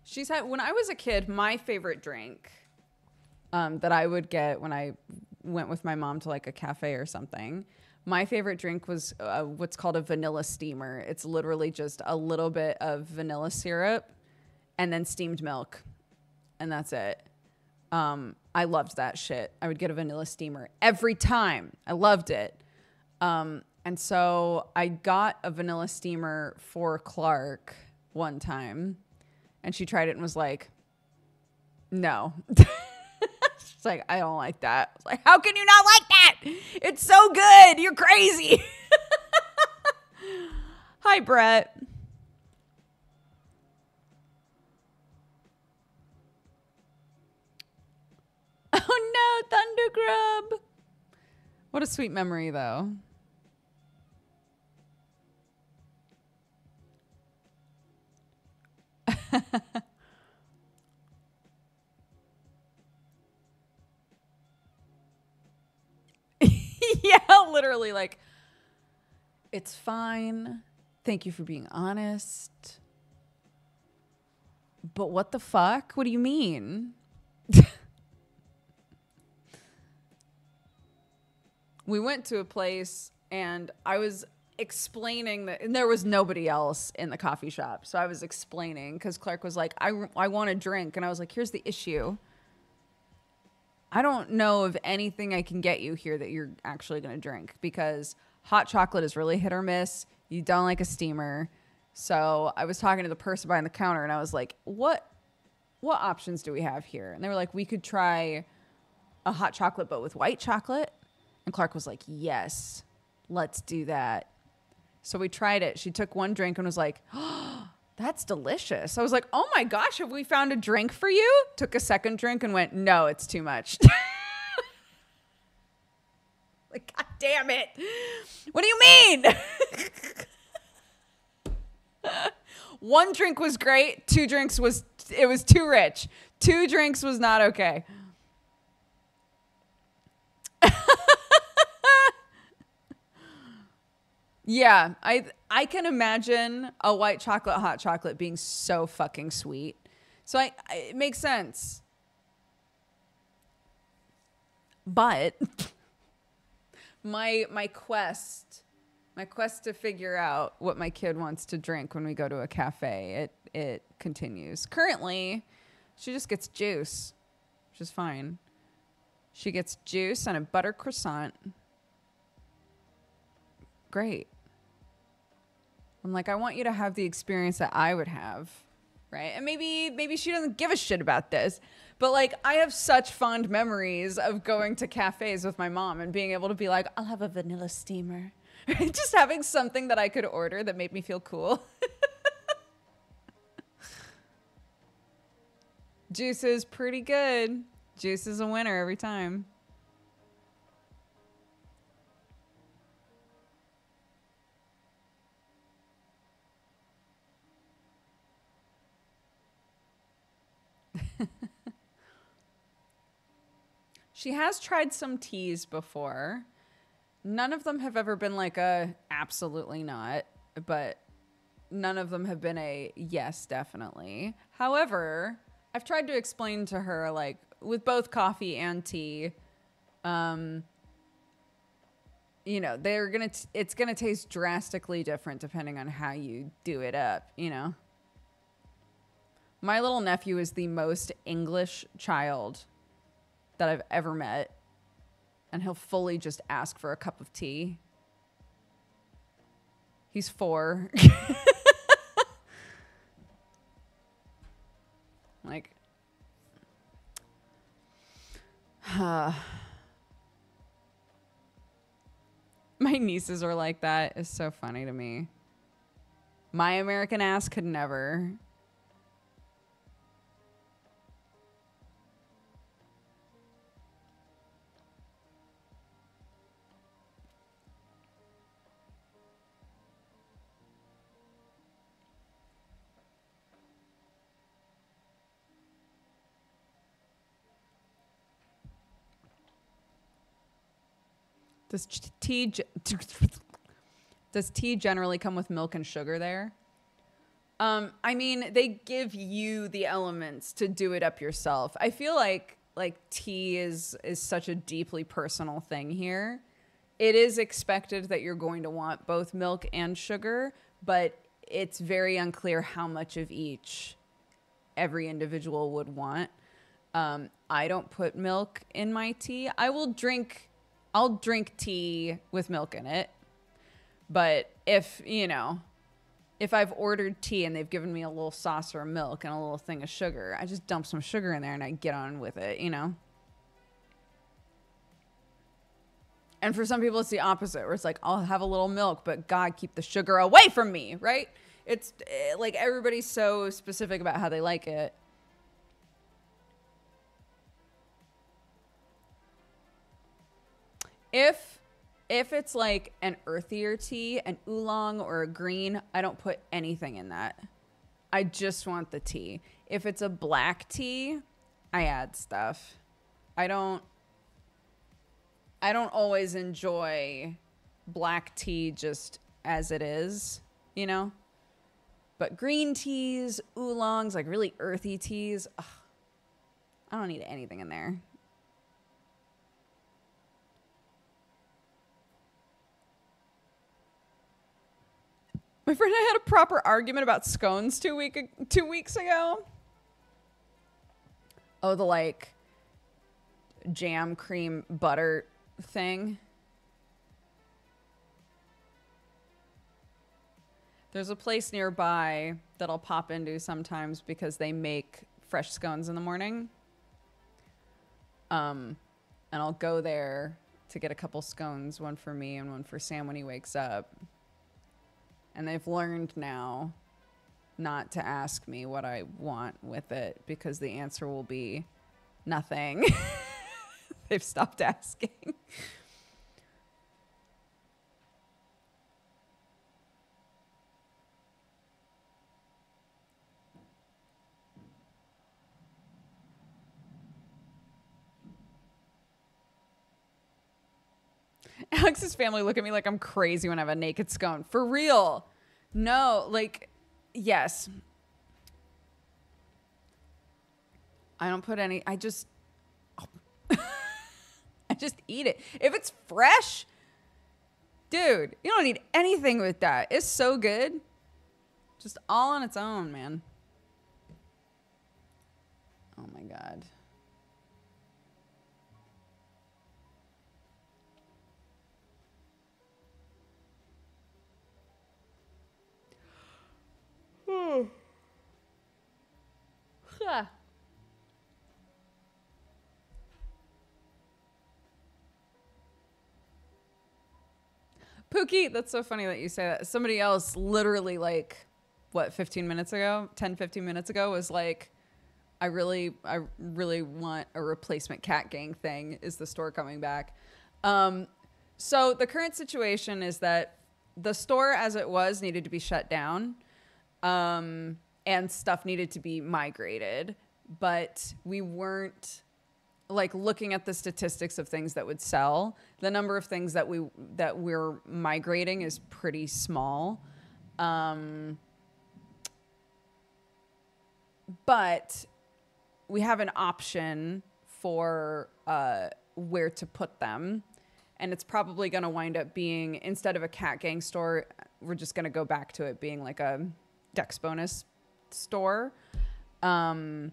She's had, when I was a kid, my favorite drink that I would get when I went with my mom to like a cafe or something, my favorite drink was what's called a vanilla steamer. It's literally just a little bit of vanilla syrup and then steamed milk. And that's it. I loved that shit. I would get a vanilla steamer every time. I loved it. And so I got a vanilla steamer for Clark one time. And she tried it and was like, no. She's like, I don't like that. I was like, how can you not like that? It's so good. You're crazy. Hi, Brett. Oh, no, Thundergrub. What a sweet memory, though. Yeah, literally, like, it's fine. Thank you for being honest. But what the fuck? What do you mean? We went to a place and I was explaining that, and there was nobody else in the coffee shop. So I was explaining because Clark was like, I want a drink. And I was like, here's the issue. I don't know of anything I can get you here that you're actually going to drink, because hot chocolate is really hit or miss. You don't like a steamer. So I was talking to the person behind the counter and I was like, what options do we have here? And they were like, we could try a hot chocolate, but with white chocolate. And Clark was like, yes, let's do that. So we tried it. She took one drink and was like, oh, that's delicious. I was like, oh my gosh, have we found a drink for you? Took a second drink and went, no, it's too much. Like, God damn it. What do you mean? One drink was great. Two drinks was too rich. Two drinks was not okay. Yeah, I can imagine a white chocolate, hot chocolate being so fucking sweet. So it makes sense. But my quest to figure out what my kid wants to drink when we go to a cafe, it continues. Currently, she just gets juice, which is fine. She gets juice and a butter croissant. Great. I'm like, I want you to have the experience that I would have, right? And maybe she doesn't give a shit about this, but like, I have such fond memories of going to cafes with my mom and being able to be like, I'll have a vanilla steamer. Just having something that I could order that made me feel cool. Juice is pretty good. Juice is a winner every time. She has tried some teas before. None of them have ever been like a absolutely not, but none of them have been a yes, definitely. However, I've tried to explain to her, like, with both coffee and tea, you know, it's gonna taste drastically different depending on how you do it up, you know. My little nephew is the most English child that I've ever met, and he'll fully just ask for a cup of tea. He's 4. Like, my nieces are like that. It's so funny to me. My American ass could never. Does tea generally come with milk and sugar there? I mean, they give you the elements to do it up yourself. I feel like tea is such a deeply personal thing here. It is expected that you're going to want both milk and sugar, but it's very unclear how much of each every individual would want. I don't put milk in my tea. I'll drink tea with milk in it. But if I've ordered tea and they've given me a little saucer of milk and a little thing of sugar, I just dump some sugar in there and I get on with it, you know? And for some people, it's the opposite, where it's like, I'll have a little milk, but God, keep the sugar away from me, right? It's like everybody's so specific about how they like it. If it's like an earthier tea, an oolong or a green, I don't put anything in that. I just want the tea. If it's a black tea, I add stuff. I don't always enjoy black tea just as it is, you know? But green teas, oolongs, like really earthy teas, ugh, I don't need anything in there. My friend and I had a proper argument about scones 2 weeks ago. Oh, the like jam, cream, butter thing. There's a place nearby that I'll pop into sometimes because they make fresh scones in the morning. And I'll go there to get a couple scones, one for me and one for Sam when he wakes up. And they've learned now not to ask me what I want with it because the answer will be nothing. They've stopped asking. Alex's family look at me like I'm crazy when I have a naked scone. For real. No, like, yes. I don't put any, I just eat it. If it's fresh, dude, you don't need anything with that. It's so good. Just all on its own, man. Oh my God. Huh. Pookie, that's so funny that you say that. Somebody else literally like, what, 15 minutes ago, 10, 15 minutes ago was like, I really want a replacement cat gang thing. Is the store coming back? So the current situation is that the store as it was needed to be shut down. And stuff needed to be migrated, but we weren't like looking at the statistics of things that would sell. The number of things that we're migrating is pretty small. But we have an option for where to put them. And it's probably going to wind up being, instead of a cat gang store, we're just going to go back to it being like a Dex Bonus store. But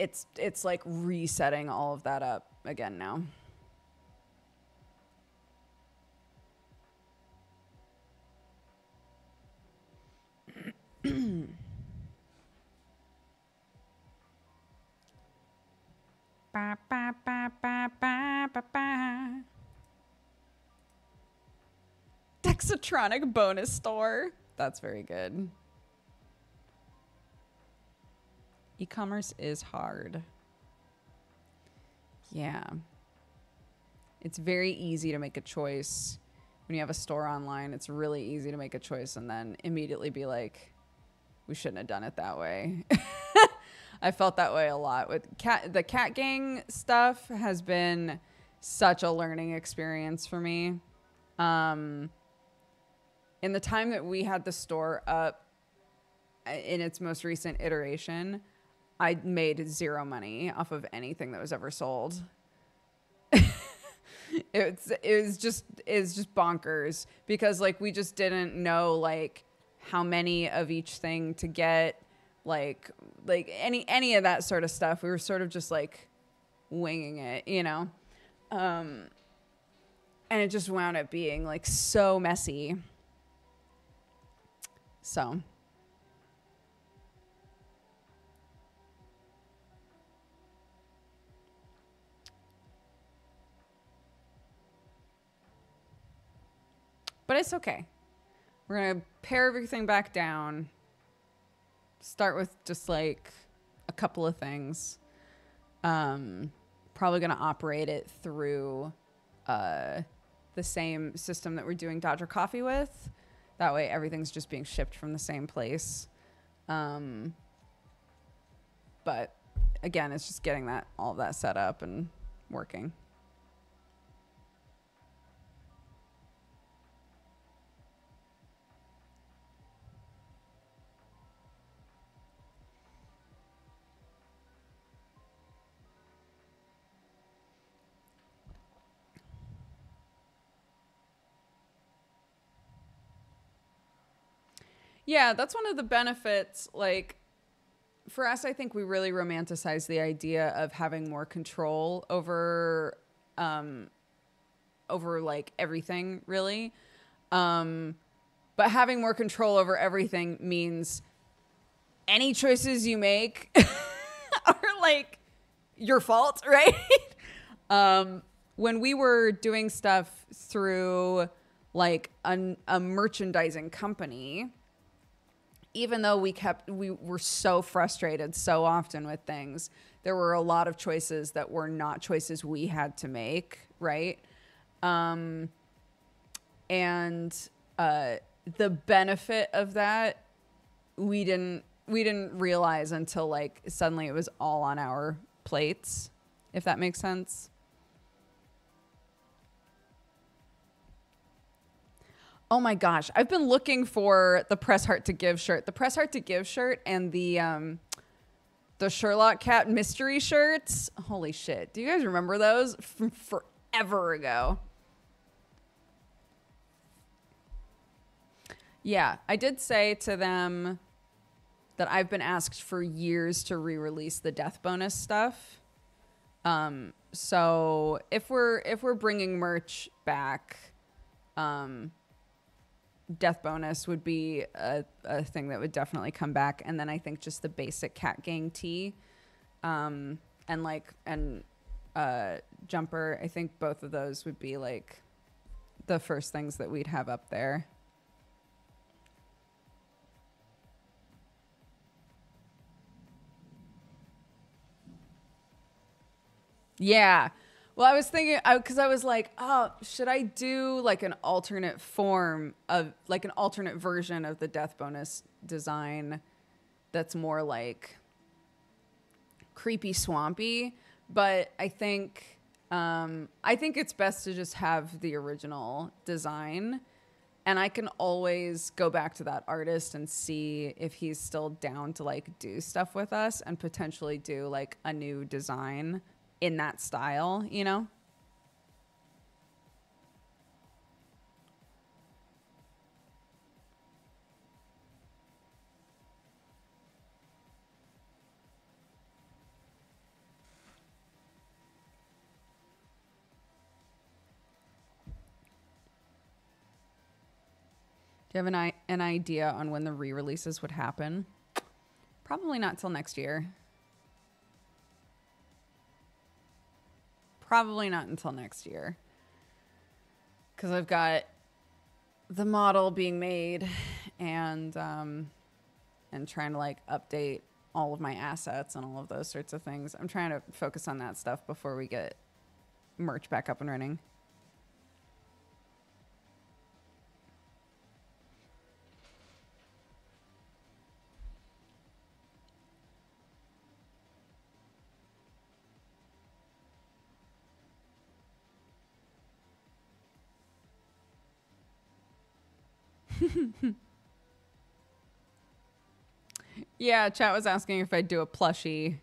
it's like resetting all of that up again now. Ba, ba, ba, ba, ba, ba, ba. Dexatronic bonus store. That's very good. E-commerce is hard. Yeah. It's very easy to make a choice. When you have a store online, it's really easy to make a choice and then immediately be like, we shouldn't have done it that way. I felt that way a lot with the cat gang stuff has been such a learning experience for me. In the time that we had the store up in its most recent iteration, I made zero money off of anything that was ever sold. It was just bonkers because like we just didn't know like how many of each thing to get, like any of that sort of stuff. We were sort of just like winging it, you know? And it just wound up being like so messy. So. But it's okay. We're going to pare everything back down. Start with just like a couple of things. Probably going to operate it through the same system that we're doing Dodger Coffee with. That way everything's just being shipped from the same place. But again, it's just getting all of that set up and working. Yeah, that's one of the benefits, like, for us, I think we really romanticize the idea of having more control over like everything, really. But having more control over everything means any choices you make are like your fault, right? When we were doing stuff through like a merchandising company, even though we were so frustrated so often with things, there were a lot of choices that were not choices we had to make, right? The benefit of that, we didn't realize until like suddenly it was all on our plates, if that makes sense. Oh my gosh, I've been looking for the Press Heart to Give shirt. The Press Heart to Give shirt and the Sherlock Cat mystery shirts. Holy shit. Do you guys remember those from forever ago? Yeah, I did say to them that I've been asked for years to re-release the death bonus stuff. So if we're bringing merch back, death bonus would be a thing that would definitely come back. And then I think just the basic Cat Gang tee, and jumper. I think both of those would be like the first things that we'd have up there. Yeah. Well, I was thinking, because I was like, oh, should I do like an alternate form of like an alternate version of the death bonus design that's more like creepy swampy? But I think it's best to just have the original design, and I can always go back to that artist and see if he's still down to like do stuff with us and potentially do like a new design in that style, you know? Do you have an idea on when the re-releases would happen? Probably not till next year. Probably not until next year. Because I've got the model being made and trying to like update all of my assets and all of those sorts of things. I'm trying to focus on that stuff before we get merch back up and running. Yeah, chat was asking if I'd do a plushie,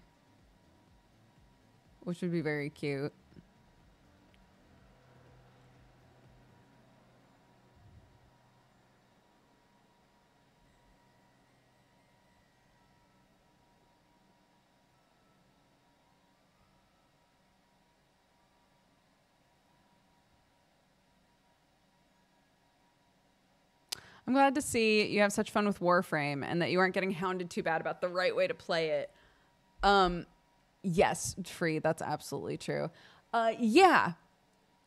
which would be very cute. I'm glad to see you have such fun with Warframe and that you aren't getting hounded too bad about the right way to play it. Yes, Free, that's absolutely true. Yeah.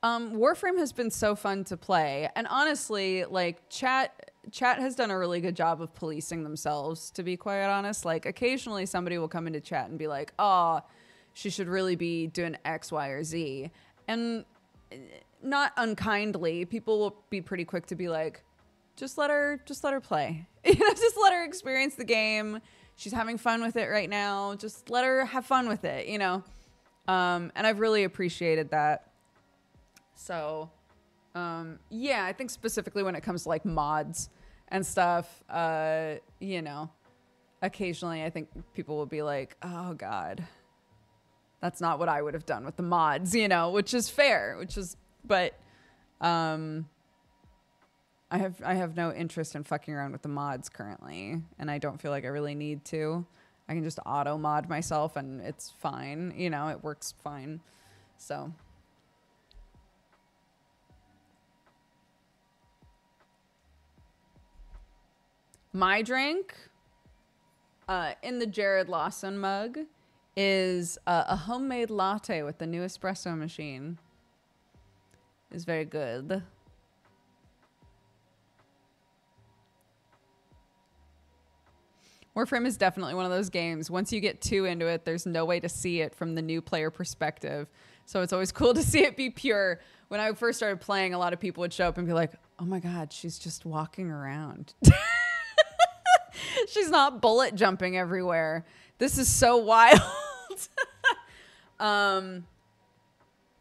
Warframe has been so fun to play. And honestly, like chat has done a really good job of policing themselves, to be quite honest. Like occasionally somebody will come into chat and be like, oh, she should really be doing X, Y, or Z. And not unkindly, people will be pretty quick to be like, just let her play. Just let her experience the game. She's having fun with it right now. Just let her have fun with it, you know? And I've really appreciated that. So, yeah, I think specifically when it comes to like mods and stuff, you know, occasionally I think people will be like, oh God, that's not what I would have done with the mods, you know, which is fair, but, I have no interest in fucking around with the mods currently, and I don't feel like I really need to. I can just auto mod myself and it's fine. You know, it works fine. So. My drink in the Jared Lawson mug is a homemade latte with the new espresso machine. It's very good. Warframe is definitely one of those games. Once you get too into it, there's no way to see it from the new player perspective. So it's always cool to see it be pure. When I first started playing, a lot of people would show up and be like, oh my God, she's just walking around. She's not bullet jumping everywhere. This is so wild. And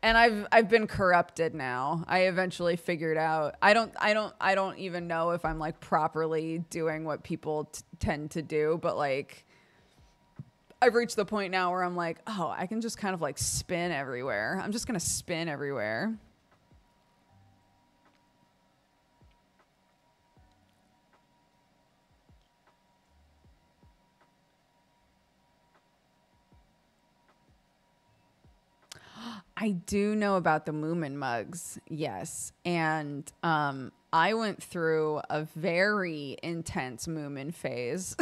I've been corrupted now. I eventually figured out. I don't even know if I'm like properly doing what people tend to do, but like I've reached the point now where I'm like, oh, I can just kind of like spin everywhere. I'm just gonna spin everywhere. I do know about the Moomin mugs, yes. And I went through a very intense Moomin phase.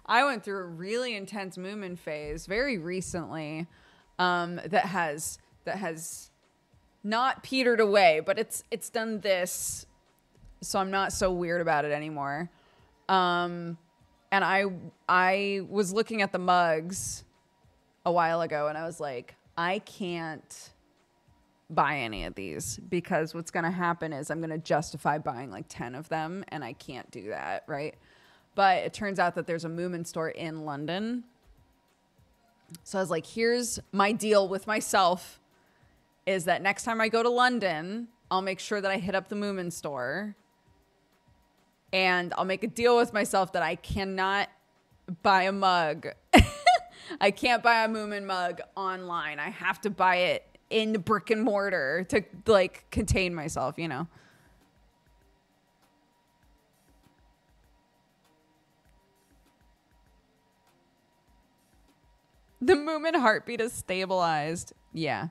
I went through a really intense Moomin phase very recently that has not petered away, but it's done this, so I'm not so weird about it anymore. And I was looking at the mugs a while ago and I was like, I can't buy any of these because what's going to happen is I'm going to justify buying like 10 of them and I can't do that, right? But it turns out that there's a Moomin store in London. So I was like, here's my deal with myself is that next time I go to London, I'll make sure that I hit up the Moomin store and I'll make a deal with myself that I cannot buy a mug. I can't buy a Moomin mug online. I have to buy it in the brick and mortar to like contain myself, you know. The Moomin heartbeat is stabilized. Yeah.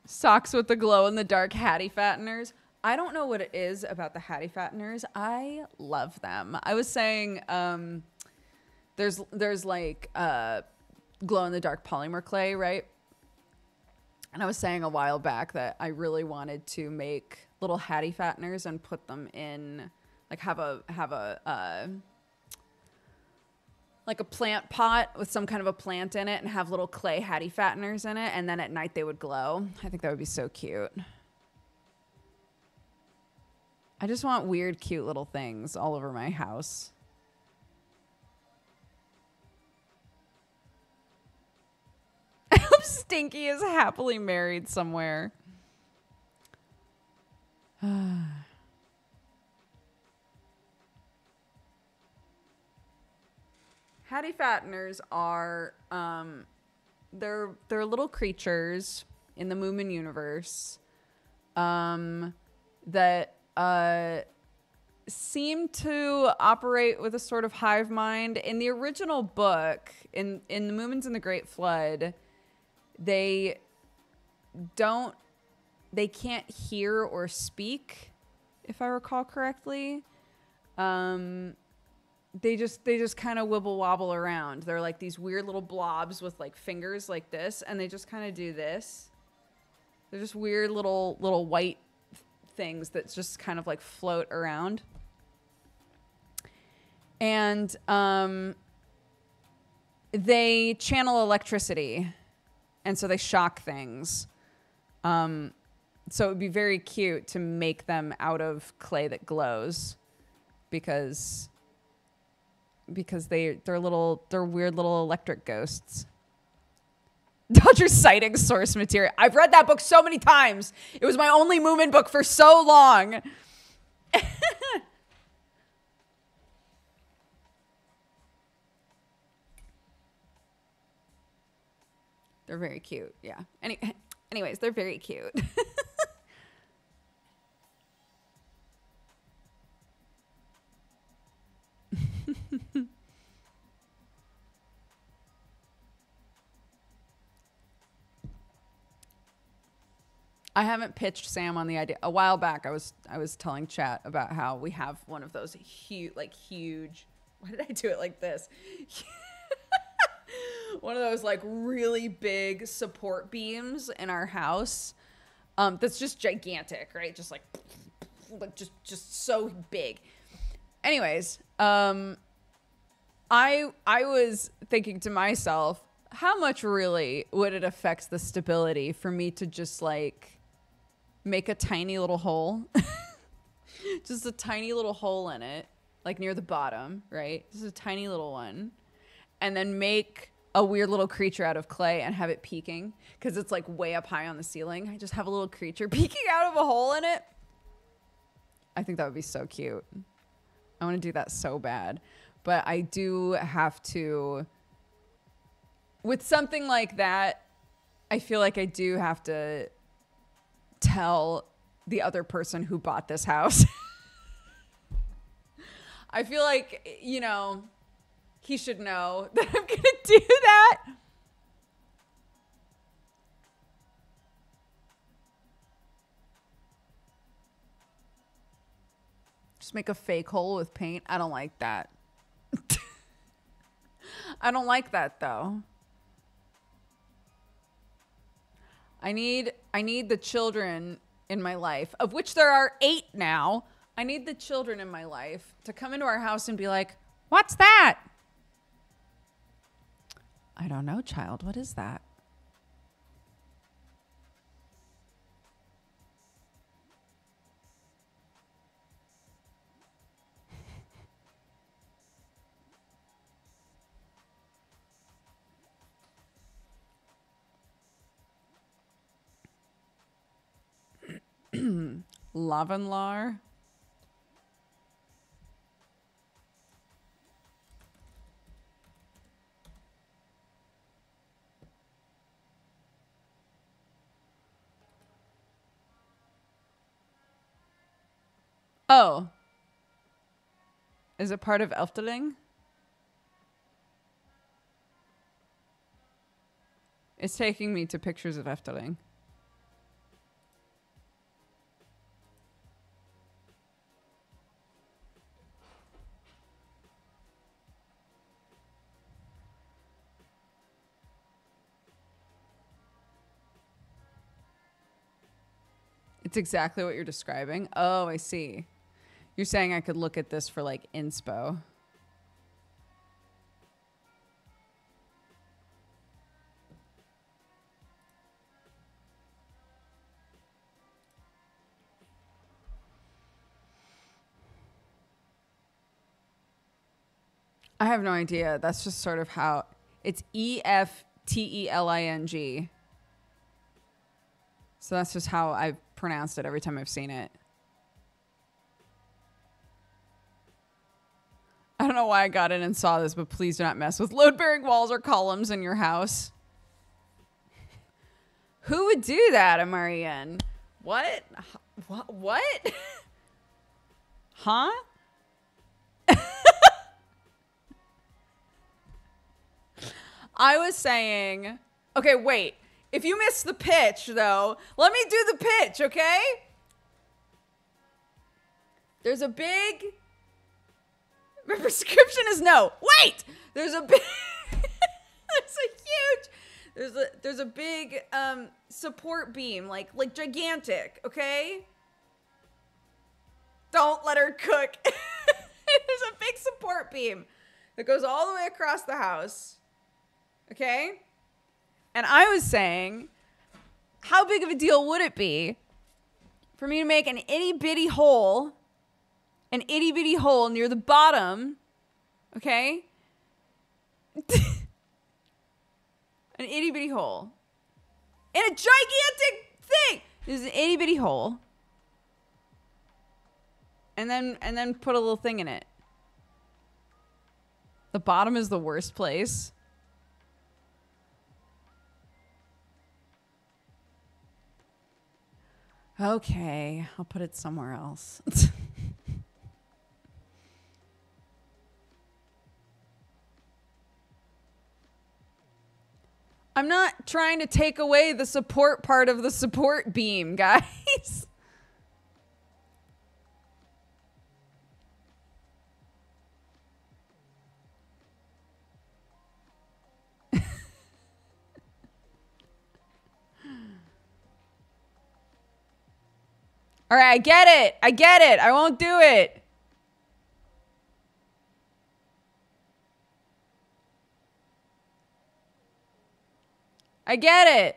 Socks with the glow-in-the-dark Hattie Fatteners. I don't know what it is about the Hattie Fatteners. I love them. I was saying there's like glow-in-the-dark polymer clay, right? And I was saying a while back that I really wanted to make little Hattie Fatteners and put them in, like have a like a plant pot with some kind of a plant in it and have little clay Hattie Fatteners in it. And then at night they would glow. I think that would be so cute. I just want weird, cute little things all over my house. I hope Stinky is happily married somewhere. Hattie Fatteners are, they're little creatures in the Moomin universe that seem to operate with a sort of hive mind. In the original book, in the Moomins and the Great Flood, they can't hear or speak, if I recall correctly. They just kind of wibble wobble around. They're like these weird little blobs with like fingers like this, and they just kind of do this. They're just weird little white things that just kind of like float around. And they channel electricity, and so they shock things. So it would be very cute to make them out of clay that glows, because they're weird little electric ghosts. Dodger citing source material. I've read that book so many times. It was my only Moomin book for so long. They're very cute. Yeah. Anyways, they're very cute. I haven't pitched Sam on the idea. A while back, I was telling chat about how we have one of those huge. Why did I do it like this? One of those like really big support beams in our house. That's just gigantic, right? Just like just so big. Anyways, I was thinking to myself, how much really would it affect the stability for me to just like make a tiny little hole, just a tiny little hole in it, like near the bottom, right? Just a tiny little one, and then make a weird little creature out of clay and have it peeking because it's like way up high on the ceiling. I just have a little creature peeking out of a hole in it. I think that would be so cute. I want to do that so bad, but I do have to, with something like that, I feel like I do have to tell the other person who bought this house. I feel like, you know, he should know that I'm going to do that. Just make a fake hole with paint. I don't like that. I don't like that though. I need the children in my life, of which there are 8 now. I need the children in my life to come into our house and be like, "What's that?" I don't know, child. What is that? Lavenlar. Oh. Is it part of Elfdeling? It's taking me to pictures of Efteling. It's exactly what you're describing. Oh, I see. You're saying I could look at this for like inspo. I have no idea. That's just sort of how it's Efteling. So that's just how I've pronounced it every time I've seen it. I don't know why I got in and saw this, but please do not mess with load-bearing walls or columns in your house. Who would do that, Amarian? What? What? Huh? I was saying, okay, wait. If you missed the pitch, though, let me do the pitch, okay? There's a big... My prescription is no. Wait! There's a big... There's a big support beam, like gigantic, okay? Don't let her cook. There's a big support beam that goes all the way across the house, okay? And I was saying, how big of a deal would it be for me to make an itty-bitty hole near the bottom, okay? An itty-bitty hole. In a gigantic thing! There's an itty-bitty hole. And then put a little thing in it. The bottom is the worst place. Okay, I'll put it somewhere else. I'm not trying to take away the support part of the support beam, guys. All right, I get it. I get it. I won't do it. I get it.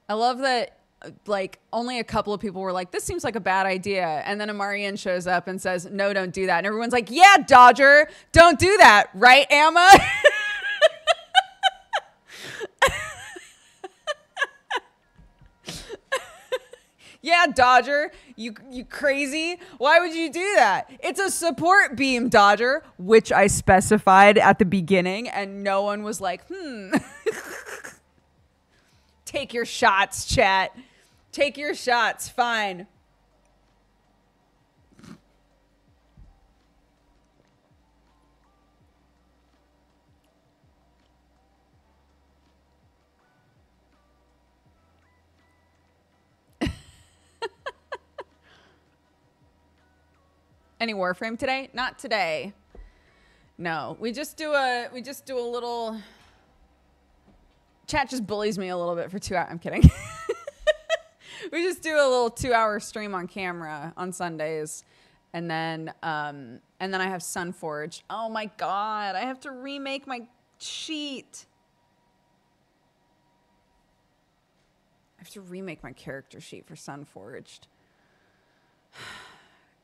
I love that, like, only a couple of people were like, this seems like a bad idea. And then Amarian shows up and says, no, don't do that. And everyone's like, yeah, Dodger, don't do that. Right, Amma? Yeah, Dodger, you crazy. Why would you do that? It's a support beam, Dodger, which I specified at the beginning, and no one was like, Take your shots, chat. Take your shots, fine. Any Warframe today? Not today. No, we just do a little. Chat just bullies me a little bit for 2 hours. I'm kidding. We just do a little 2-hour stream on camera on Sundays, and then I have Sunforged. Oh my god, I have to remake my sheet. I have to remake my character sheet for Sunforged.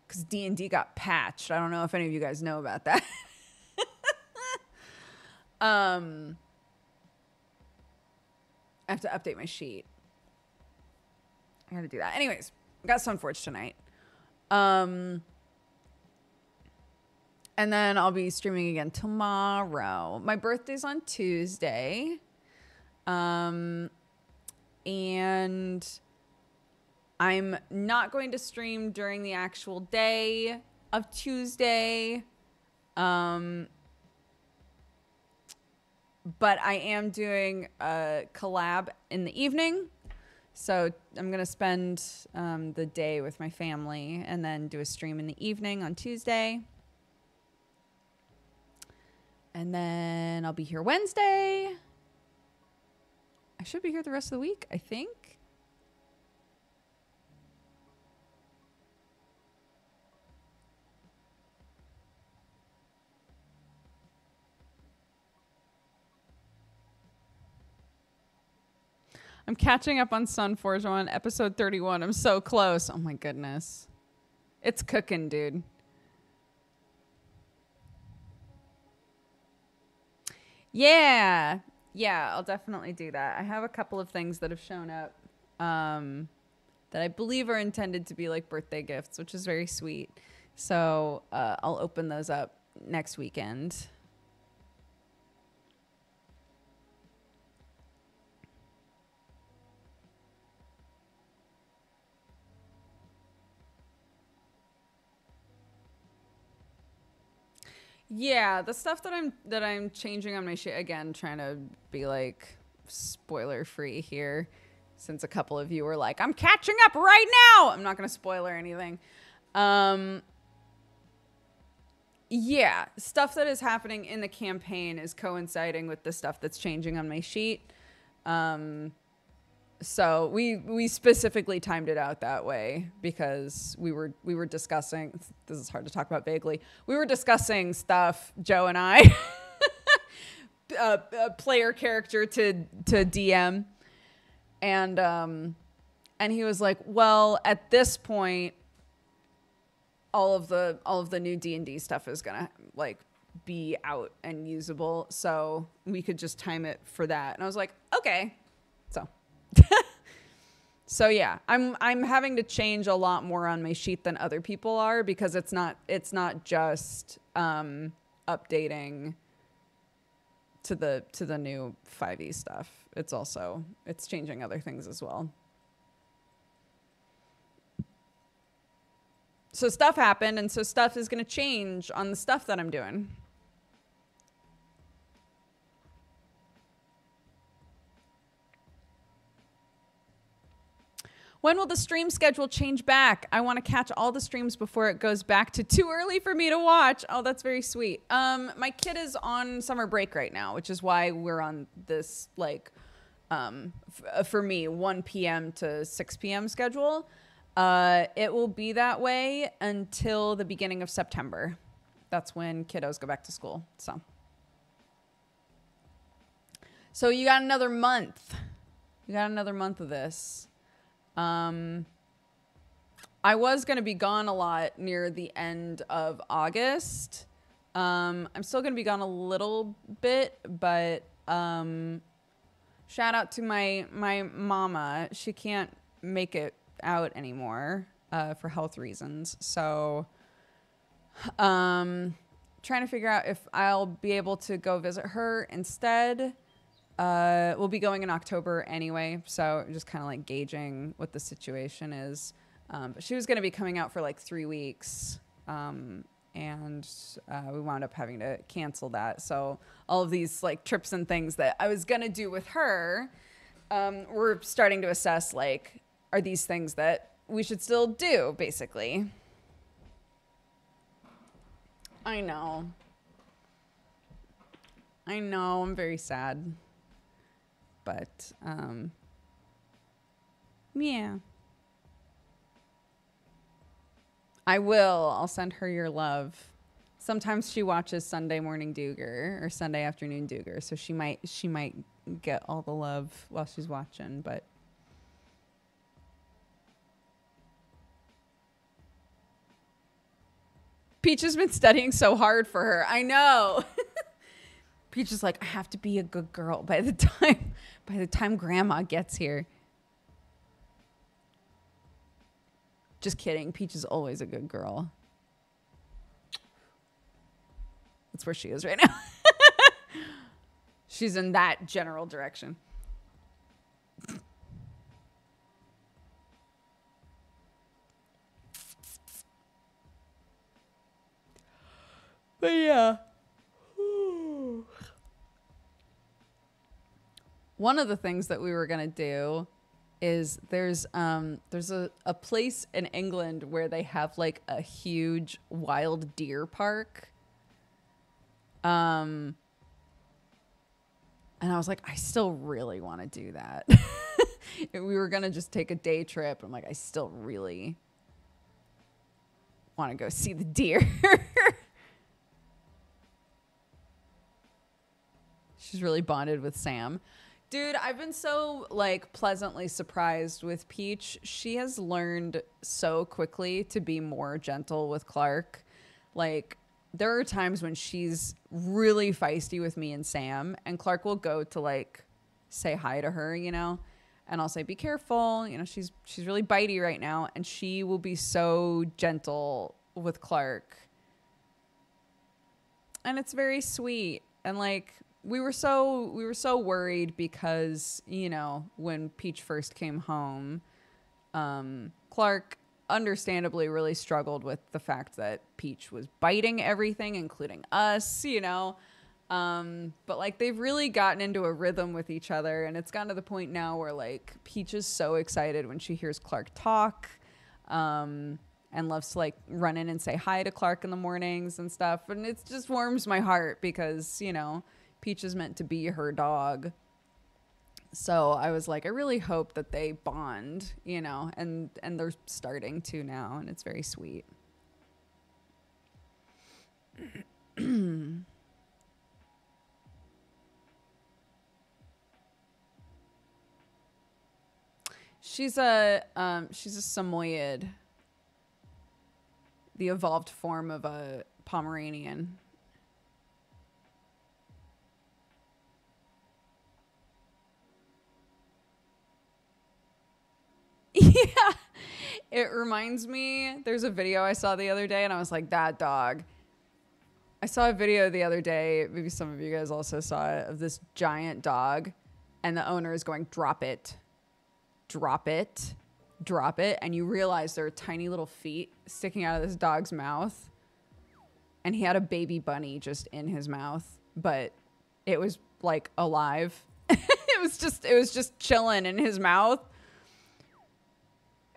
Because D&D got patched. I don't know if any of you guys know about that. I have to update my sheet. I gotta do that. Anyways, got Sunforged tonight. And then I'll be streaming again tomorrow. My birthday's on Tuesday. And I'm not going to stream during the actual day of Tuesday. But I am doing a collab in the evening. So I'm going to spend the day with my family and then do a stream in the evening on Tuesday. And then I'll be here Wednesday. I should be here the rest of the week, I think. I'm catching up on Sunforge on episode 31. I'm so close. Oh my goodness. It's cooking, dude. Yeah. Yeah, I'll definitely do that. I have a couple of things that have shown up that I believe are intended to be like birthday gifts, which is very sweet. So I'll open those up next weekend. Yeah, the stuff that I'm changing on my shit again, trying to be like spoiler free here, since a couple of you were like, I'm catching up right now. I'm not gonna spoil or anything. Yeah, stuff that is happening in the campaign is coinciding with the stuff that's changing on my sheet. So we specifically timed it out that way because we were discussing, this is hard to talk about vaguely. We were discussing stuff, Joe and I, player character to DM, and he was like, well, at this point, all of the new D&D stuff is gonna like be out and usable, so we could just time it for that. And I was like, okay, so. So yeah, I'm having to change a lot more on my sheet than other people are because it's not just updating to the new 5e stuff. It's changing other things as well. So stuff happened, and so stuff is going to change on the stuff that I'm doing. When will the stream schedule change back? I want to catch all the streams before it goes back to too early for me to watch. Oh, that's very sweet. My kid is on summer break right now, which is why we're on this, like, for me, 1 p.m. to 6 p.m. schedule. It will be that way until the beginning of September. That's when kiddos go back to school. So you got another month. You got another month of this. I was going to be gone a lot near the end of August. I'm still going to be gone a little bit, but shout out to my mama. She can't make it out anymore for health reasons. So trying to figure out if I'll be able to go visit her instead. We'll be going in October anyway, so just kind of like gauging what the situation is. But she was going to be coming out for like 3 weeks, and we wound up having to cancel that. So all of these like trips and things that I was going to do with her, we're starting to assess, like, are these things that we should still do, basically. I know, I'm very sad. But, yeah. I will. I'll send her your love. Sometimes she watches Sunday morning DOOGER or Sunday afternoon DOOGER, so she might get all the love while she's watching, but Peach has been studying so hard for her. I know. Peach is like, I have to be a good girl by the time Grandma gets here. Just kidding. Peach is always a good girl. That's where she is right now. She's in that general direction. But yeah. One of the things that we were going to do is there's a place in England where they have like a huge wild deer park. And I was like, I still really want to do that. We were going to just take a day trip. I'm like, I still really want to go see the deer. She's really bonded with Sam. Dude, I've been so, like, pleasantly surprised with Peach. She has learned so quickly to be more gentle with Clark. Like, there are times when she's really feisty with me and Sam, and Clark will go to, like, say hi to her, you know? And I'll say, be careful. You know, she's really bitey right now. And she will be so gentle with Clark. And it's very sweet. And, like, we were so worried because, you know, when Peach first came home, Clark understandably really struggled with the fact that Peach was biting everything, including us, you know. But like they've really gotten into a rhythm with each other, and it's gotten to the point now where like Peach is so excited when she hears Clark talk, and loves to like run in and say hi to Clark in the mornings and stuff. And it just warms my heart because, you know, Peach is meant to be her dog. So I was like, I really hope that they bond, you know, and they're starting to now, and it's very sweet. She's a Samoyed, the evolved form of a Pomeranian. Yeah, it reminds me, there's a video I saw the other day and I was like, that dog. I saw a video the other day, maybe some of you guys also saw it, of this giant dog, and the owner is going, drop it, drop it, drop it. And you realize there are tiny little feet sticking out of this dog's mouth. And he had a baby bunny just in his mouth, but it was like alive. it was just chilling in his mouth.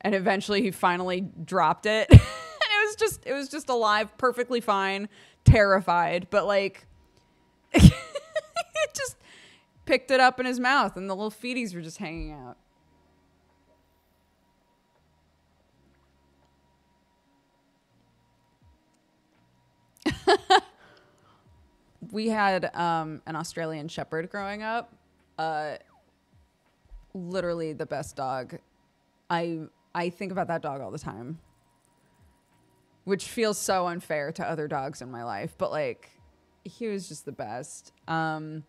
And eventually he finally dropped it. And it was just alive, perfectly fine, terrified, but like it just picked it up in his mouth and the little feeties were just hanging out. We had an Australian Shepherd growing up. Literally the best dog. I think about that dog all the time, which feels so unfair to other dogs in my life, but like he was just the best. And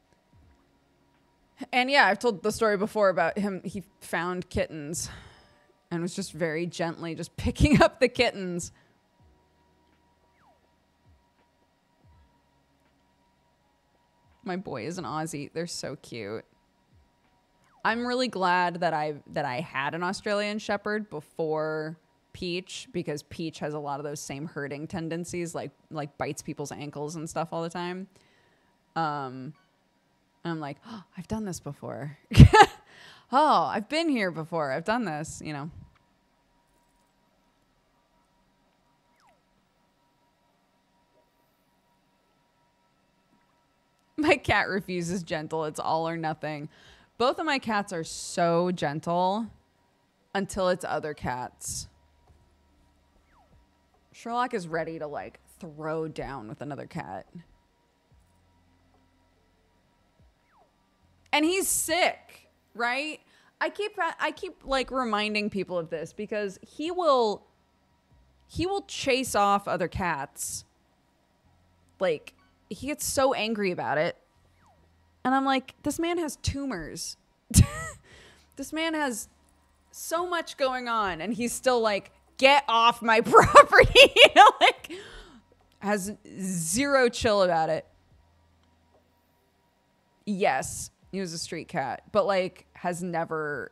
yeah, I've told the story before about him. He found kittens and was just very gently just picking up the kittens. My boy is an Aussie. They're so cute. I'm really glad that I had an Australian Shepherd before Peach, because Peach has a lot of those same herding tendencies, like bites people's ankles and stuff all the time. I'm like, oh, I've done this before. Oh, I've been here before. I've done this, you know. My cat refuses gentle. It's all or nothing. Both of my cats are so gentle until it's other cats. Sherlock is ready to like throw down with another cat. And he's sick, right? I keep like reminding people of this because he will chase off other cats. Like, he gets so angry about it. And I'm like, this man has tumors. This man has so much going on and he's still like, get off my property. You know, like, has zero chill about it. Yes, he was a street cat, but like has never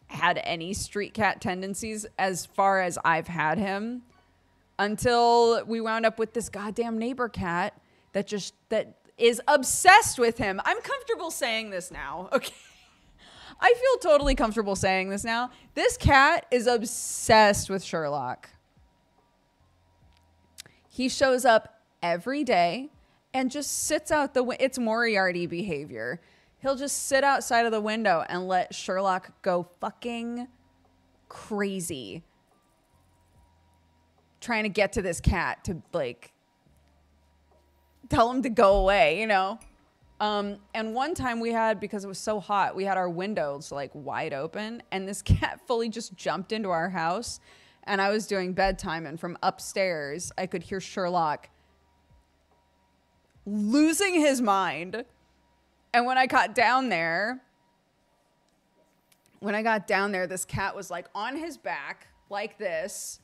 had any street cat tendencies as far as I've had him, until we wound up with this goddamn neighbor cat that is obsessed with him. I'm comfortable saying this now, okay? I feel totally comfortable saying this now. This cat is obsessed with Sherlock. He shows up every day and just sits out the window. It's Moriarty behavior. He'll just sit outside of the window and let Sherlock go fucking crazy, trying to get to this cat to like tell him to go away, you know? And one time we had, because it was so hot, we had our windows like wide open and this cat fully just jumped into our house, and I was doing bedtime, and from upstairs I could hear Sherlock losing his mind. And when I got down there, this cat was like on his back like this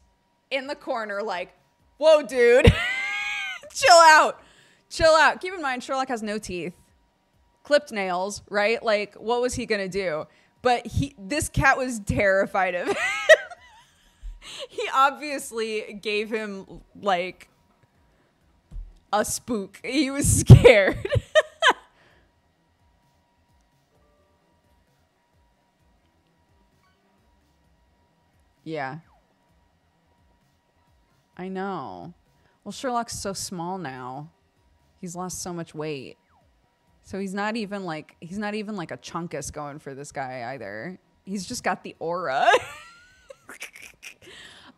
in the corner, like, whoa, dude, chill out. Keep in mind, Sherlock has no teeth, clipped nails, right? Like, what was he gonna do? But this cat was terrified of him. He obviously gave him like a spook. He was scared. Yeah. I know. Well, Sherlock's so small now. He's lost so much weight. So he's not even like a chunkus going for this guy either. He's just got the aura.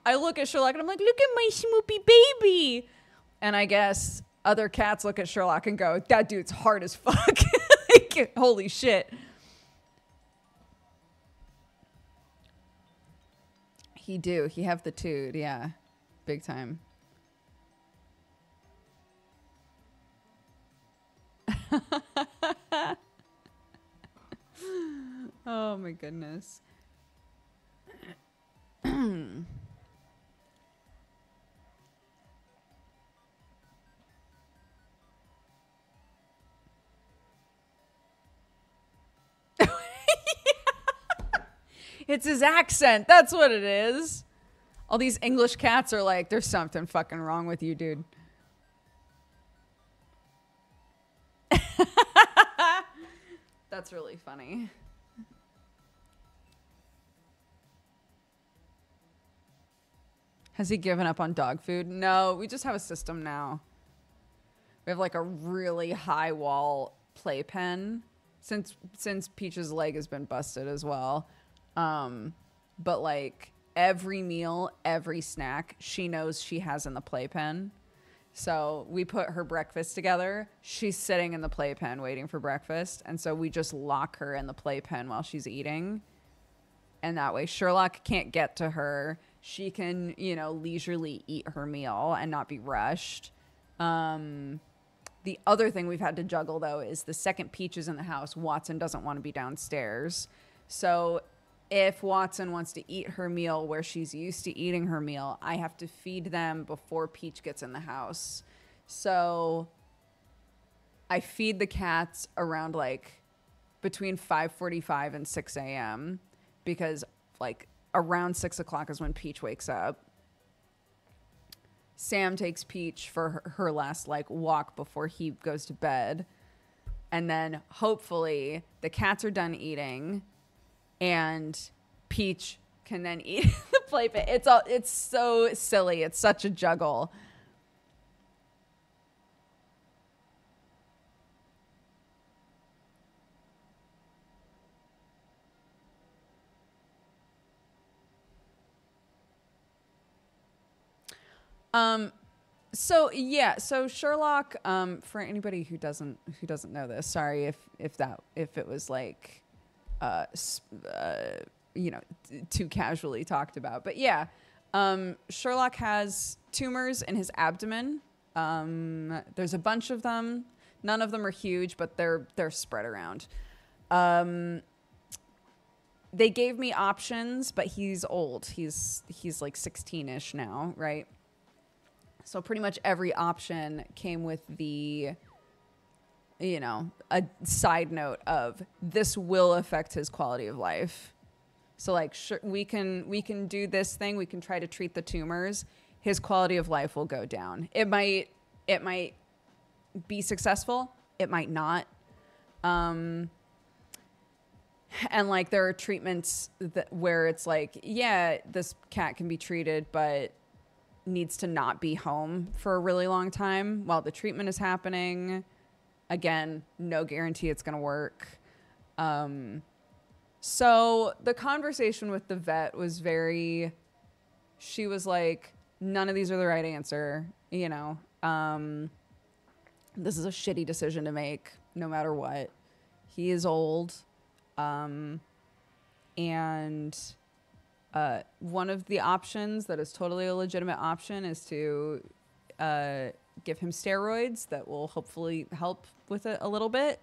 I look at Sherlock and I'm like, look at my schmoopy baby. And I guess other cats look at Sherlock and go, that dude's hard as fuck. Like, holy shit. He have the tude, yeah. Big time. Oh my goodness. It's his accent. That's what it is. All these English cats are like, there's something fucking wrong with you, dude. That's really funny. Has he given up on dog food? No, we just have a system now. We have like a really high wall playpen since Peach's leg has been busted as well. But like every meal, every snack, she knows she has in the playpen. So we put her breakfast together. She's sitting in the playpen waiting for breakfast. And so we just lock her in the playpen while she's eating. And that way Sherlock can't get to her. She can, you know, leisurely eat her meal and not be rushed. The other thing we've had to juggle, though, is the second Peach is in the house, Watson doesn't want to be downstairs. So if Watson wants to eat her meal where she's used to eating her meal, I have to feed them before Peach gets in the house. So I feed the cats around like between 5:45 and 6 a.m. because like around 6 o'clock is when Peach wakes up. Sam takes Peach for her last like walk before he goes to bed. And then hopefully the cats are done eating and Peach can then eat the playpen. It's so silly. It's such a juggle. So Sherlock, for anybody who doesn't know this, sorry if it was like, you know, too casually talked about, but yeah, Sherlock has tumors in his abdomen. There's a bunch of them. None of them are huge, but they're spread around. They gave me options, but he's old. He's like 16-ish now, right? So pretty much every option came with the, you know, a side note of this will affect his quality of life. So like, sure, we can do this thing. We can try to treat the tumors. His quality of life will go down. It might be successful. It might not. And like there are treatments where it's like, yeah, this cat can be treated, but needs to not be home for a really long time while the treatment is happening. Again, no guarantee it's going to work. So the conversation with the vet was she was like, none of these are the right answer. You know, this is a shitty decision to make no matter what. He is old. And one of the options that is totally a legitimate option is to give him steroids that will hopefully help with it a little bit,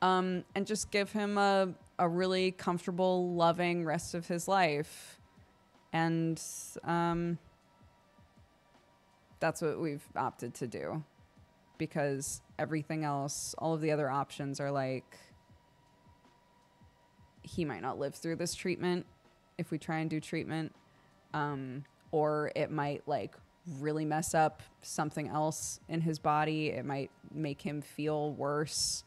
and just give him a really comfortable, loving rest of his life. And that's what we've opted to do, because everything else, all of the other options are like, he might not live through this treatment if we try and do treatment, or it might like really mess up something else in his body. It might make him feel worse.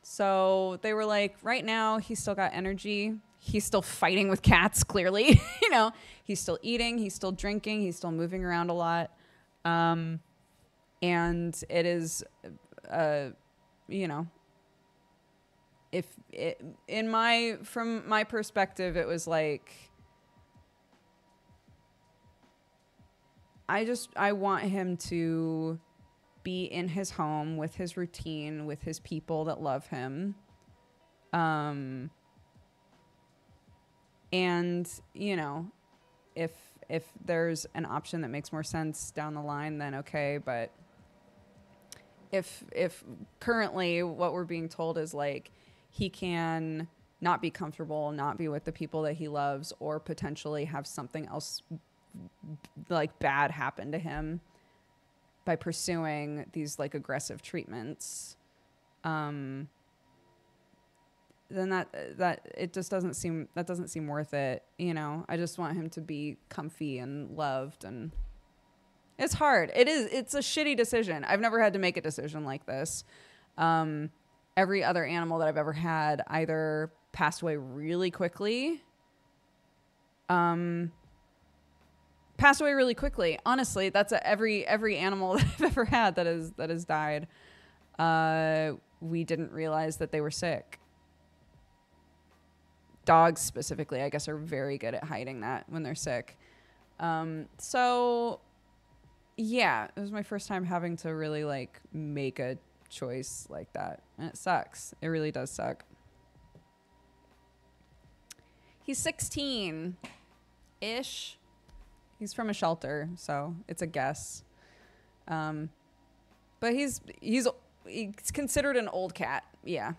So they were like, right now he's still got energy. He's still fighting with cats, clearly. You know, he's still eating, he's still drinking, he's still moving around a lot. And it is, you know, from my perspective, it was like, I want him to be in his home with his routine, with his people that love him. And, you know, if there's an option that makes more sense down the line, then okay. But if currently what we're being told is like, he can not be comfortable, not be with the people that he loves, or potentially have something else like bad happen to him by pursuing these like aggressive treatments, then that it just doesn't seem worth it. You know, I just want him to be comfy and loved, and it's hard. It's a shitty decision. I've never had to make a decision like this. Every other animal that I've ever had either passed away really quickly. Honestly, that's every animal that I've ever had that has died. We didn't realize that they were sick. Dogs specifically, I guess, are very good at hiding that when they're sick. So yeah, it was my first time having to really like make a choice like that. And it sucks. It really does suck. He's 16-ish. He's from a shelter, so it's a guess. But he's considered an old cat. Yeah.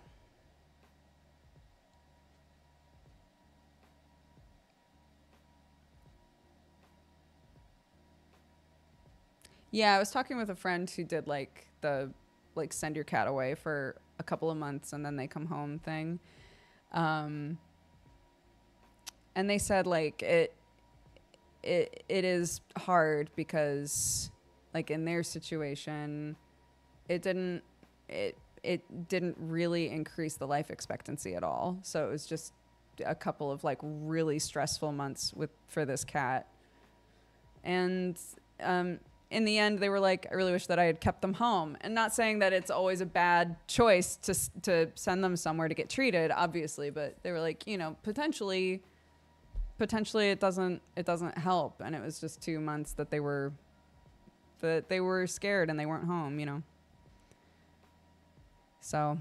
Yeah, I was talking with a friend who did like the send your cat away for a couple of months and then they come home thing. And they said like it is hard because like in their situation it didn't really increase the life expectancy at all. So it was just a couple of like really stressful months for this cat. And in the end, they were like, I really wish that I had kept them home. And not saying that it's always a bad choice to send them somewhere to get treated, obviously, but they were like, you know, potentially it doesn't help. And it was just 2 months that they were scared and they weren't home, you know. So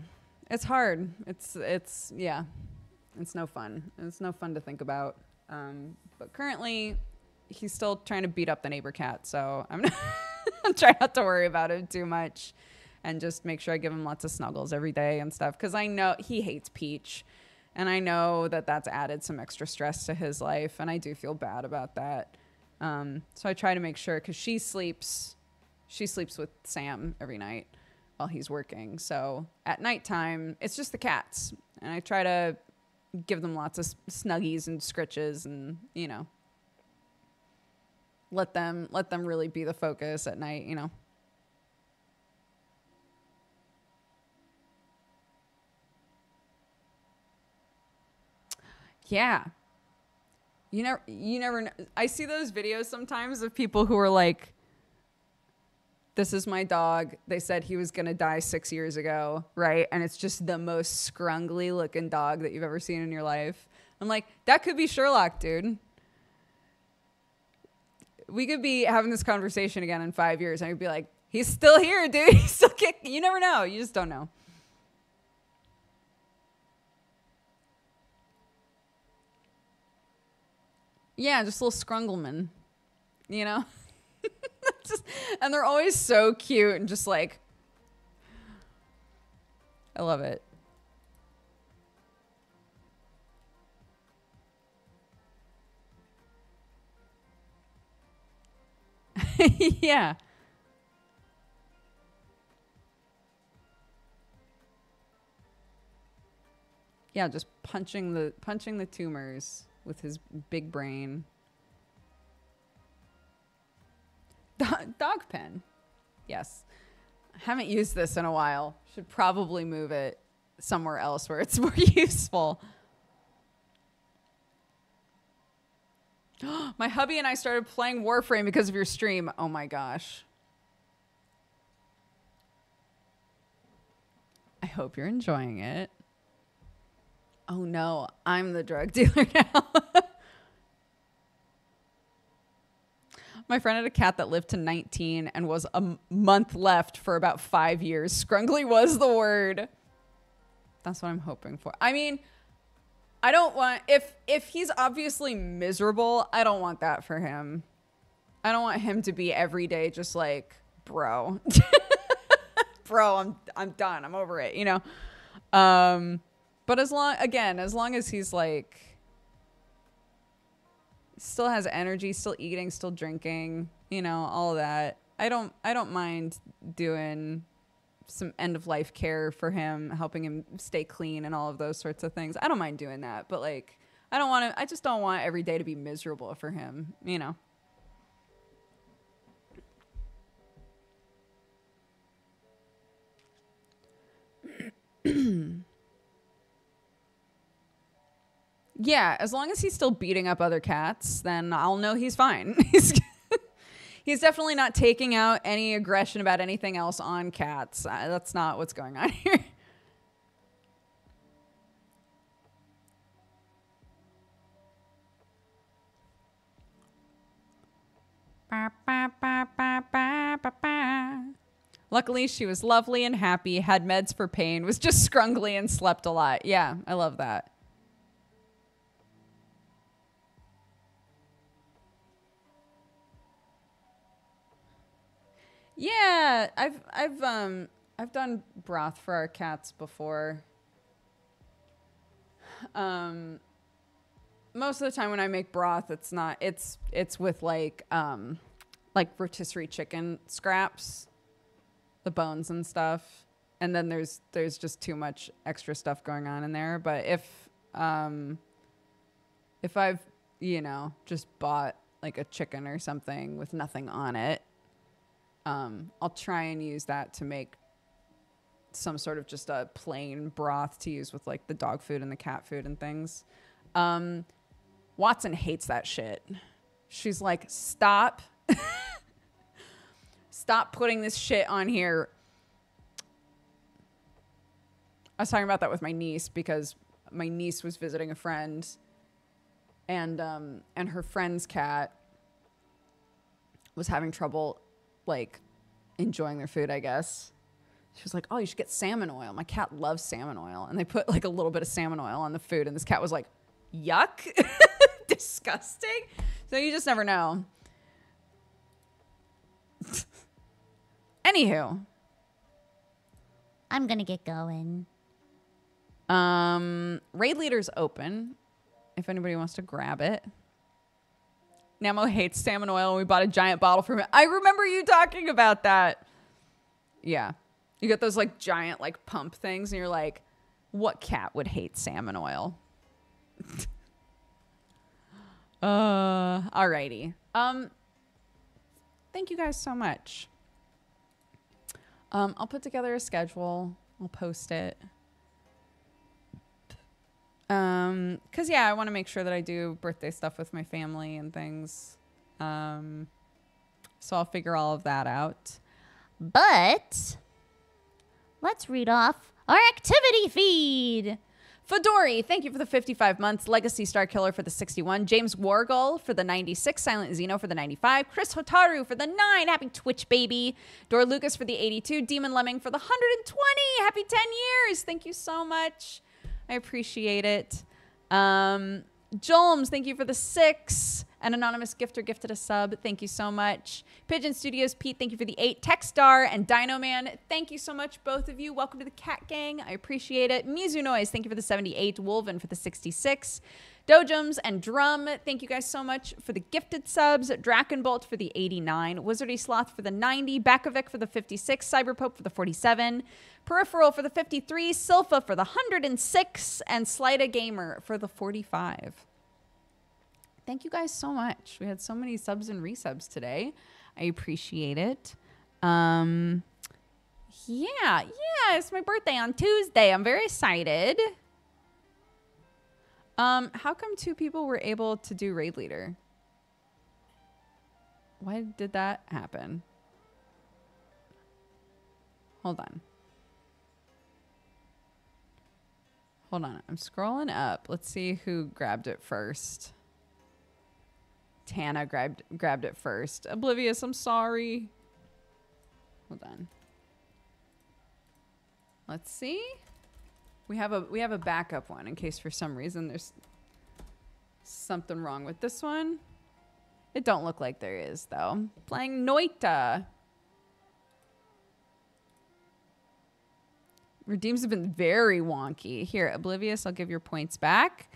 it's hard. It's no fun. It's no fun to think about. But currently he's still trying to beat up the neighbor cat. So I'm trying not to worry about him too much and just make sure I give him lots of snuggles every day and stuff. Cause I know he hates Peach and I know that that's added some extra stress to his life. And I do feel bad about that. So I try to make sure, cause she sleeps with Sam every night while he's working. So at nighttime, it's just the cats. And I try to give them lots of snuggies and scritches and, you know, let them really be the focus at night, you know. Yeah. You never know. I see those videos sometimes of people who are like, this is my dog. They said he was going to die 6 years ago, right? And it's just the most scrungly looking dog that you've ever seen in your life. I'm like, that could be Sherlock, dude. We could be having this conversation again in 5 years. And I'd be like, he's still here, dude. He's still kicking. You never know. You just don't know. Yeah, just a little scrungleman, you know? And they're always so cute and just like, I love it. Yeah. Yeah, just punching the tumors with his big brain. Dog pen. Yes. I haven't used this in a while. Should probably move it somewhere else where it's more useful. My hubby and I started playing Warframe because of your stream. Oh my gosh. I hope you're enjoying it. Oh no, I'm the drug dealer now. My friend had a cat that lived to 19 and was a month left for about 5 years. Scrungly was the word. That's what I'm hoping for. I mean, I don't want, if he's obviously miserable, I don't want that for him. I don't want him to be every day just like, bro. Bro, I'm done. I'm over it, you know? But as long as he's like, still has energy, still eating, still drinking, you know, all of that. I don't mind doing some end of life care for him, helping him stay clean and all of those sorts of things. I don't mind doing that, but like I just don't want every day to be miserable for him, you know. Yeah, as long as he's still beating up other cats, then I'll know he's fine. He's definitely not taking out any aggression about anything else on cats. That's not what's going on here. Luckily, she was lovely and happy, had meds for pain, was just scrungly and slept a lot. Yeah, I love that. Yeah, I've done broth for our cats before. Most of the time when I make broth, it's with like rotisserie chicken scraps, the bones and stuff, and then there's just too much extra stuff going on in there. But if I've just bought like a chicken or something with nothing on it, I'll try and use that to make some sort of just a plain broth to use with like the dog food and the cat food and things. Watson hates that shit. She's like, stop. Stop putting this shit on here. I was talking about that with my niece because my niece was visiting a friend and her friend's cat was having trouble like enjoying their food, I guess. She was like, oh, you should get salmon oil. My cat loves salmon oil. And they put like a little bit of salmon oil on the food. And this cat was like, yuck. Disgusting. So you just never know. Anywho. I'm going to get going. Raid Leader's open. If anybody wants to grab it. Namo hates salmon oil, and we bought a giant bottle from him. I remember you talking about that. Yeah. You get those like giant like pump things, and you're like, what cat would hate salmon oil? Alrighty. Thank you guys so much. I'll put together a schedule. I'll post it. Cause yeah, I want to make sure that I do birthday stuff with my family and things. So I'll figure all of that out. But let's read off our activity feed. Fedori, thank you for the 55 months. Legacy Star Killer for the 61. James Wargull for the 96. Silent Xeno for the 95. Chris Hotaru for the 9. Happy Twitch, baby. Dor Lucas for the 82. Demon Lemming for the 120. Happy 10 years. Thank you so much. I appreciate it. Jolms, thank you for the 6. An anonymous gifter gifted a sub. Thank you so much. Pigeon Studios, Pete, thank you for the 8. Techstar and Dino Man, thank you so much, both of you. Welcome to the Cat Gang. I appreciate it. Mizu Noise, thank you for the 78. Wolven for the 66. Dojums and Drum, thank you guys so much for the gifted subs. Drakenbolt for the 89. Wizardy Sloth for the 90. Bakovic for the 56. Cyberpope for the 47. Peripheral for the 53. Silpha for the 106. And Slida Gamer for the 45. Thank you guys so much. We had so many subs and resubs today. I appreciate it. Yeah, it's my birthday on Tuesday. I'm very excited. How come 2 people were able to do Raid Leader? Why did that happen? Hold on. Hold on. I'm scrolling up. Let's see who grabbed it first. Tana grabbed it first. Oblivious, I'm sorry. Hold on. Let's see. We have a backup one in case for some reason there's something wrong with this one. It don't look like there is though. Playing Noita. Redeems have been very wonky. Here, Oblivious, I'll give your points back.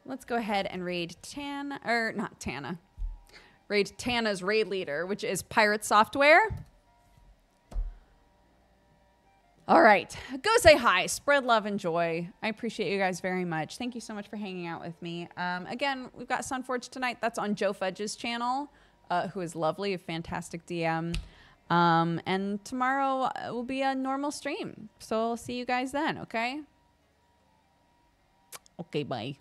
Let's go ahead and raid raid Tana's Raid Leader, which is Pirate Software. All right. Go say hi. Spread love and joy. I appreciate you guys very much. Thank you so much for hanging out with me. Again, we've got Sunforge tonight. That's on Joe Fudge's channel, who is lovely, a fantastic DM. And tomorrow will be a normal stream. So I'll see you guys then, okay? Okay, bye.